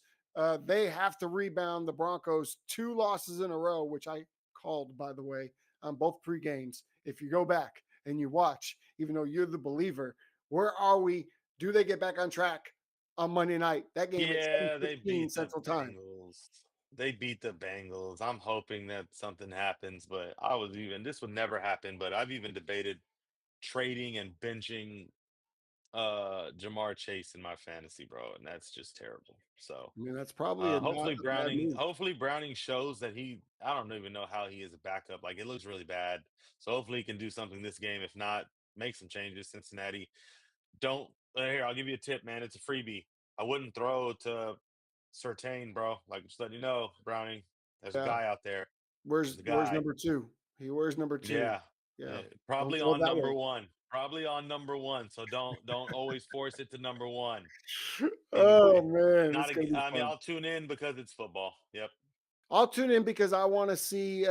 They have to rebound the Broncos 2 losses in a row, which I called, by the way, on both pre games. If you go back, and you watch, even though you're the believer. Where are we? Do they get back on track on Monday night? That game at Yeah, they 7:15 beat the Central Time. Bengals. They beat the Bengals. I'm hoping that something happens, but I was even this would never happen, but I've even debated trading and benching Jamar Chase in my fantasy, bro, and that's just terrible. So I mean, that's probably not hopefully a bad move. Browning shows that I don't even know how he is a backup. Like it looks really bad. So hopefully he can do something this game. If not, make some changes. Cincinnati. Don't here, I'll give you a tip, man. It's a freebie. I wouldn't throw to Certain, bro. Like just letting you know, Browning. There's a Yeah. guy out there. Where's There's a where's guy. number two? He wears number two. Yeah. Yeah. Don't Probably throw it on that number way. one. Probably on number one. So don't always force it to number one. Oh Anyway, man, not it's gonna be I mean, fun. I'll tune in because it's football. Yep. I'll tune in because I want to see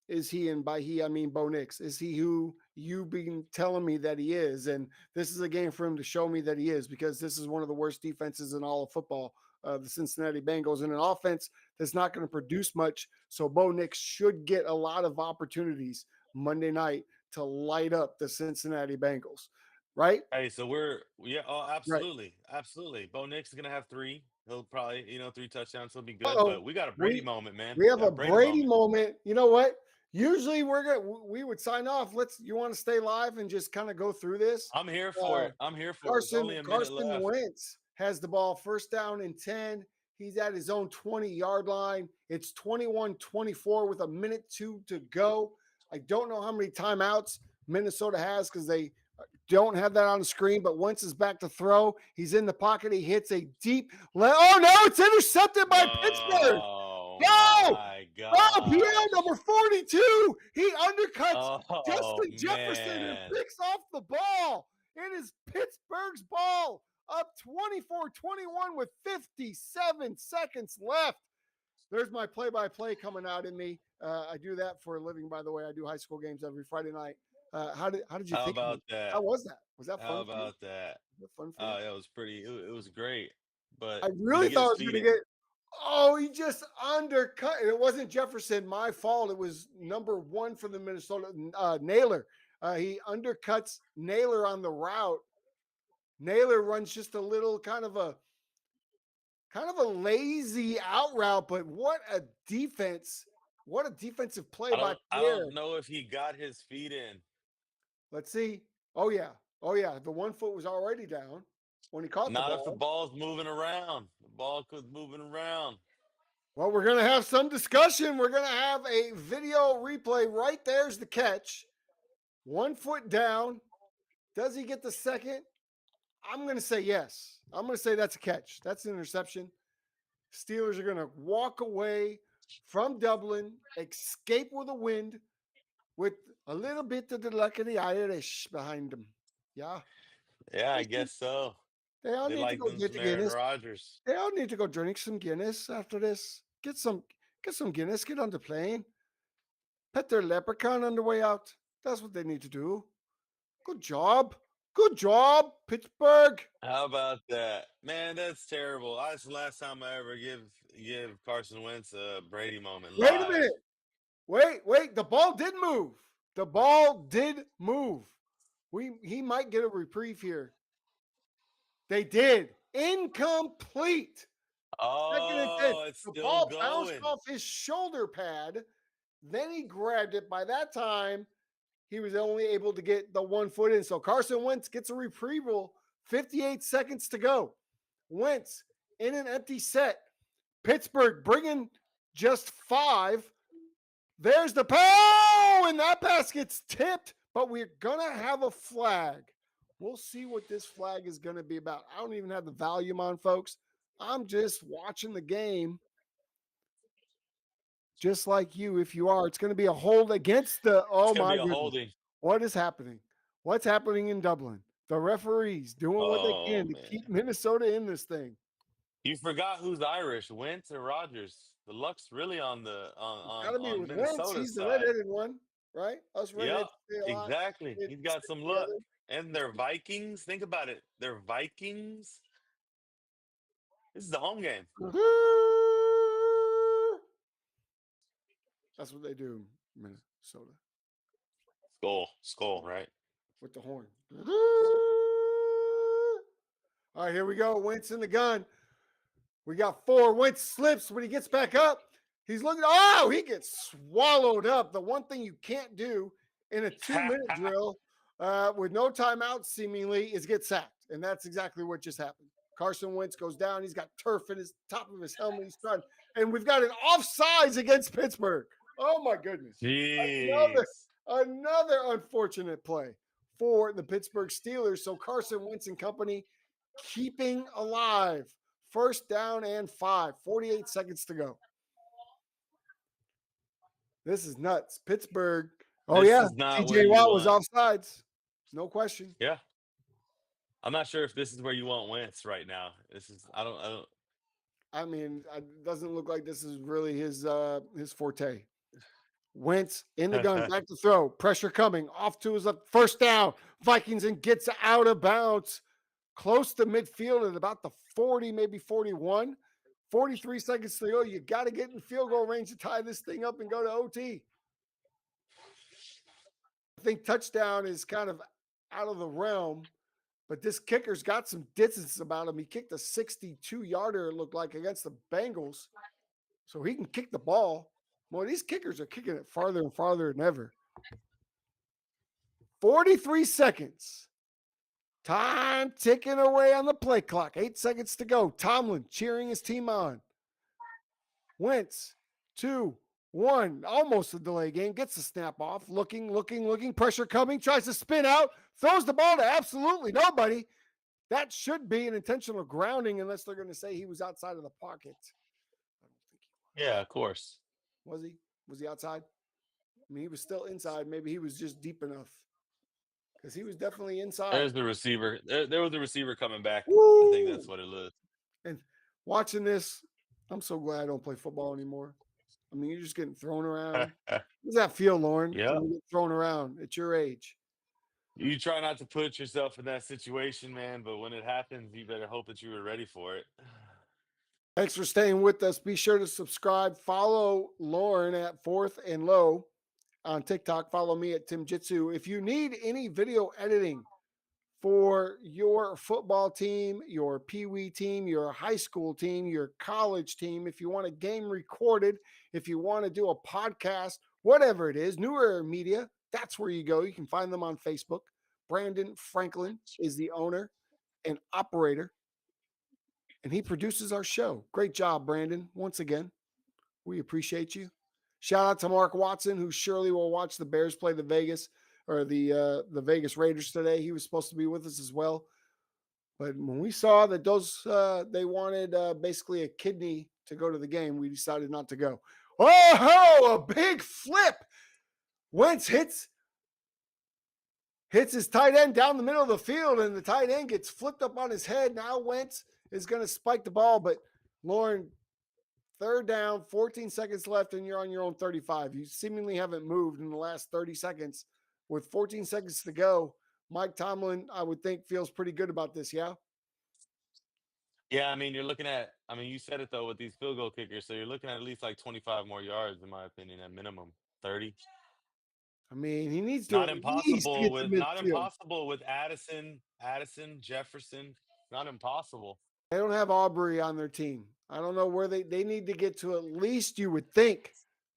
is he, and by he I mean Bo Nix, is he who you been telling me that he is? And this is a game for him to show me that he is, because this is one of the worst defenses in all of football, the Cincinnati Bengals, and an offense that's not going to produce much. So Bo Nix should get a lot of opportunities Monday night to light up the Cincinnati Bengals, right? Hey, so oh, Right. absolutely. Absolutely. Bo Nix is gonna have three. He'll probably, 3 touchdowns. He'll be good. But Uh-oh. we got a Brady We moment, man. we have Got a a Brady Brady moment. moment. You know what? Usually we would sign off. You want to stay live and just kind of go through this? I'm here for Uh, it. I'm here for it. It's Carson only a minute Carson left. Wentz has the ball, first down and 10. He's at his own 20-yard line. It's 21-24 with a minute two to go. I don't know how many timeouts Minnesota has because they don't have that on the screen, but Wentz is back to throw. He's in the pocket. He hits a deep oh no, it's intercepted by Pittsburgh. Oh No! my Oh, Pierre gosh. number 42. He undercuts Oh Justin Jefferson and man. picks off the ball. It is Pittsburgh's ball, up 24-21 with 57 seconds left. There's my play-by-play coming out in me. I do that for a living, by the way. I do high school games every Friday night. How did you How think of it? about How that? was that? Was that How fun for you? about that? Was that fun for you? Oh, it was pretty it was great. But I did he really get thought his I was feet going to in? get. Oh, he just undercut. It wasn't Jefferson. My fault. It was number one for the Minnesota Naylor. He undercuts Naylor on the route. Naylor runs just a little kind of a lazy out route, but what a defense! What a defensive play by I Pierre. don't know if he got his feet in. Let's see. Oh yeah, oh yeah. The 1 foot was already down when he caught the Not if the ball. ball's moving around. The ball was moving around. Well, we're going to have some discussion. We're going to have a video replay. Right there's the catch. 1 foot down. Does he get the second? I'm going to say yes. I'm going to say that's a catch. That's an interception. Steelers are going to walk away from Dublin, escape with a wind with a little bit of the luck of the Irish behind them. Yeah. Yeah, I guess so. They all They need to like go them get some the Aaron Guinness. Rodgers. They all need to go drink some Guinness after this. Get some Guinness. Get on the plane. Pet their leprechaun on the way out. That's what they need to do. Good job. Good job, Pittsburgh. How about that? Man, that's terrible. That's the last time I ever give Carson Wentz a Brady moment Wait a live. minute. Wait. The ball did move. The ball did move. He might get a reprieve here. They did. Incomplete. Second and 10. Oh, it's The still ball bounced going. off his shoulder pad. Then he grabbed it. By that time, he was only able to get the 1 foot in. So Carson Wentz gets a retrieval. 58 seconds to go. Wentz in an empty set. Pittsburgh bringing just 5. There's the pow, and that pass gets tipped, but we're going to have a flag. We'll see what this flag is going to be about. I don't even have the volume on, folks. I'm just watching the game. Just like you, if you are, it's going to be a hold against the. It's Oh gonna my be a goodness. holding. What is happening? What's happening in Dublin? The referees doing what they Oh can to man. keep Minnesota in this thing. You forgot who's Irish, Wentz or Rodgers. The luck's really on the It's got to be on with Wentz. Minnesota's He's the side. redheaded one, right? Us Yep, redheads say a lot. exactly. They He's got stick some luck. together. And they're Vikings. Think about it. They're Vikings. This is the home game. That's what they do, Minnesota. Skull, right? with the horn. All right, here we go. Wentz in the gun. We got 4. Wentz slips when he gets back up. He's looking. Oh, he gets swallowed up. The one thing you can't do in a 2-minute drill with no timeout seemingly is get sacked. And that's exactly what just happened. Carson Wentz goes down. He's got turf in his top of his helmet. He's trying. And we've got an offsides against Pittsburgh. Oh, my goodness. Jeez. Another unfortunate play for the Pittsburgh Steelers. So Carson Wentz and company keeping alive. First down and 5, 48 seconds to go. This is nuts. Pittsburgh. Oh, This yeah. is not where TJ you Watt was want. offsides. No question. Yeah. I'm not sure if this is where you want Wentz right now. This is I mean, it doesn't look like this is really his forte. Wentz in the gun, back to throw. Pressure coming. Off to his left. First down. Vikings and gets out of bounds. Close to midfield at about the 40, maybe 41. 43 seconds to go. You got to get in field goal range to tie this thing up and go to OT. I think touchdown is kind of out of the realm, but this kicker's got some distance about him. He kicked a 62-yarder, it looked like, against the Bengals. So he can kick the ball. Boy, these kickers are kicking it farther and farther than ever. 43 seconds. Time ticking away on the play clock. 8 seconds to go. Tomlin cheering his team on. Wentz, 2, 1. Almost a delay game. Gets the snap off. Looking. Pressure coming. Tries to spin out. Throws the ball to absolutely nobody. That should be an intentional grounding unless they're going to say he was outside of the pocket. I don't think he was. Yeah, of course. Was he? Was he outside? I mean, he was still inside. Maybe he was just deep enough. Because he was definitely inside. There's the receiver. There was the receiver coming back. Woo! I think that's what it was. And watching this, I'm so glad I don't play football anymore. I mean, you're just getting thrown around. How does that feel, Lauren? Yeah. When you get thrown around at your age. You try not to put yourself in that situation, man, but when it happens, you better hope that you were ready for it. Thanks for staying with us. Be sure to subscribe. Follow Lauren at Fourth and Low on TikTok. Follow me at Tim Jitsu. If you need any video editing for your football team, your Pee Wee team, your high school team, your college team, if you want a game recorded, if you want to do a podcast, whatever it is, New Era Media, that's where you go. You can find them on Facebook. Brandon Franklin is the owner and operator, and he produces our show. Great job, Brandon. Once again, we appreciate you. Shout out to Mark Watson, who surely will watch the Bears play the Vegas Vegas Raiders today. He was supposed to be with us as well. But when we saw that they wanted basically a kidney to go to the game, we decided not to go. Oh, a big flip. Wentz hits his tight end down the middle of the field, and the tight end gets flipped up on his head. Now Wentz is going to spike the ball, but Lauren, third down, 14 seconds left, and you're on your own 35. You seemingly haven't moved in the last 30 seconds. With 14 seconds to go, Mike Tomlin, I would think, feels pretty good about this, yeah? Yeah, I mean, you said it though with these field goal kickers, so you're looking at least like 25 more yards, in my opinion, at minimum 30. I mean, he needs to Not at least impossible get to with midfield. Addison, Jefferson. Not impossible. They don't have Aubrey on their team. I don't know where they need to get to at least, you would think,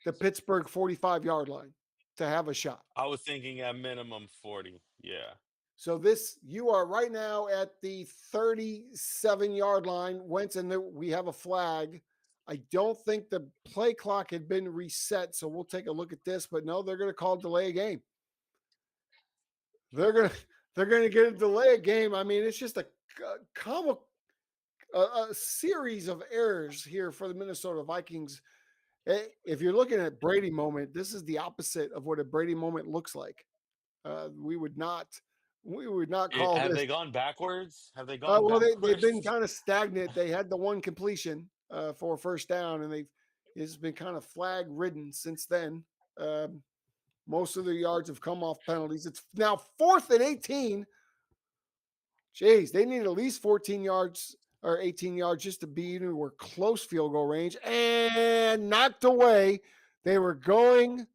the Pittsburgh 45-yard line to have a shot. I was thinking at minimum 40. Yeah. So you are right now at the 37-yard line. Wentz, and we have a flag. I don't think the play clock had been reset, so we'll take a look at this. But no, they're going to call delay a game. They're going to get a delay a game. I mean, it's just a series of errors here for the Minnesota Vikings. If you're looking at Brady moment, this is the opposite of what a Brady moment looks like. We would not call Have this. they gone backwards? Have they gone Well, backwards? they've been kind of stagnant. They had the one completion for a first down, and it's been kind of flag ridden since then. Most of the yards have come off penalties. It's now 4th and 18. Jeez, they need at least 14 yards or 18 yards just to be anywhere close field goal range, and knocked away. They were going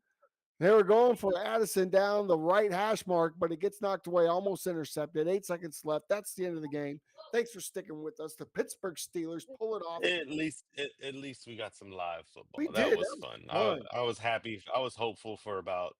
They were going for Addison down the right hash mark, but it gets knocked away, almost intercepted. 8 seconds left. That's the end of the game. Thanks for sticking with us. The Pittsburgh Steelers pull it off. At least we got some live We football. That did. was That was fun. fun. I was happy. I was hopeful for about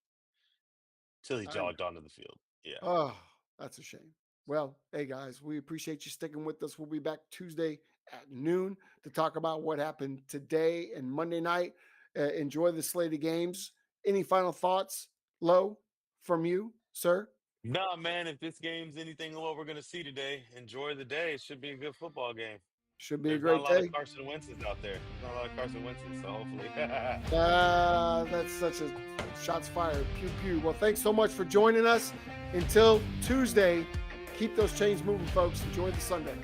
till he I know. jogged onto the field. Yeah. Oh, that's a shame. Well, hey guys, we appreciate you sticking with us. We'll be back Tuesday at noon to talk about what happened today and Monday night. Enjoy the slate of games. Any final thoughts, Lo, from you, sir? Nah, man. If this game's anything of what we're gonna see today, enjoy the day. It should be a good football game. Should be a There's not a great lot of day. Carson Wentz's out there. There's not a lot of Carson Wentz's, so hopefully. That's such a shots fired. Pew pew. Well, thanks so much for joining us. Until Tuesday, keep those chains moving, folks. Enjoy the Sunday.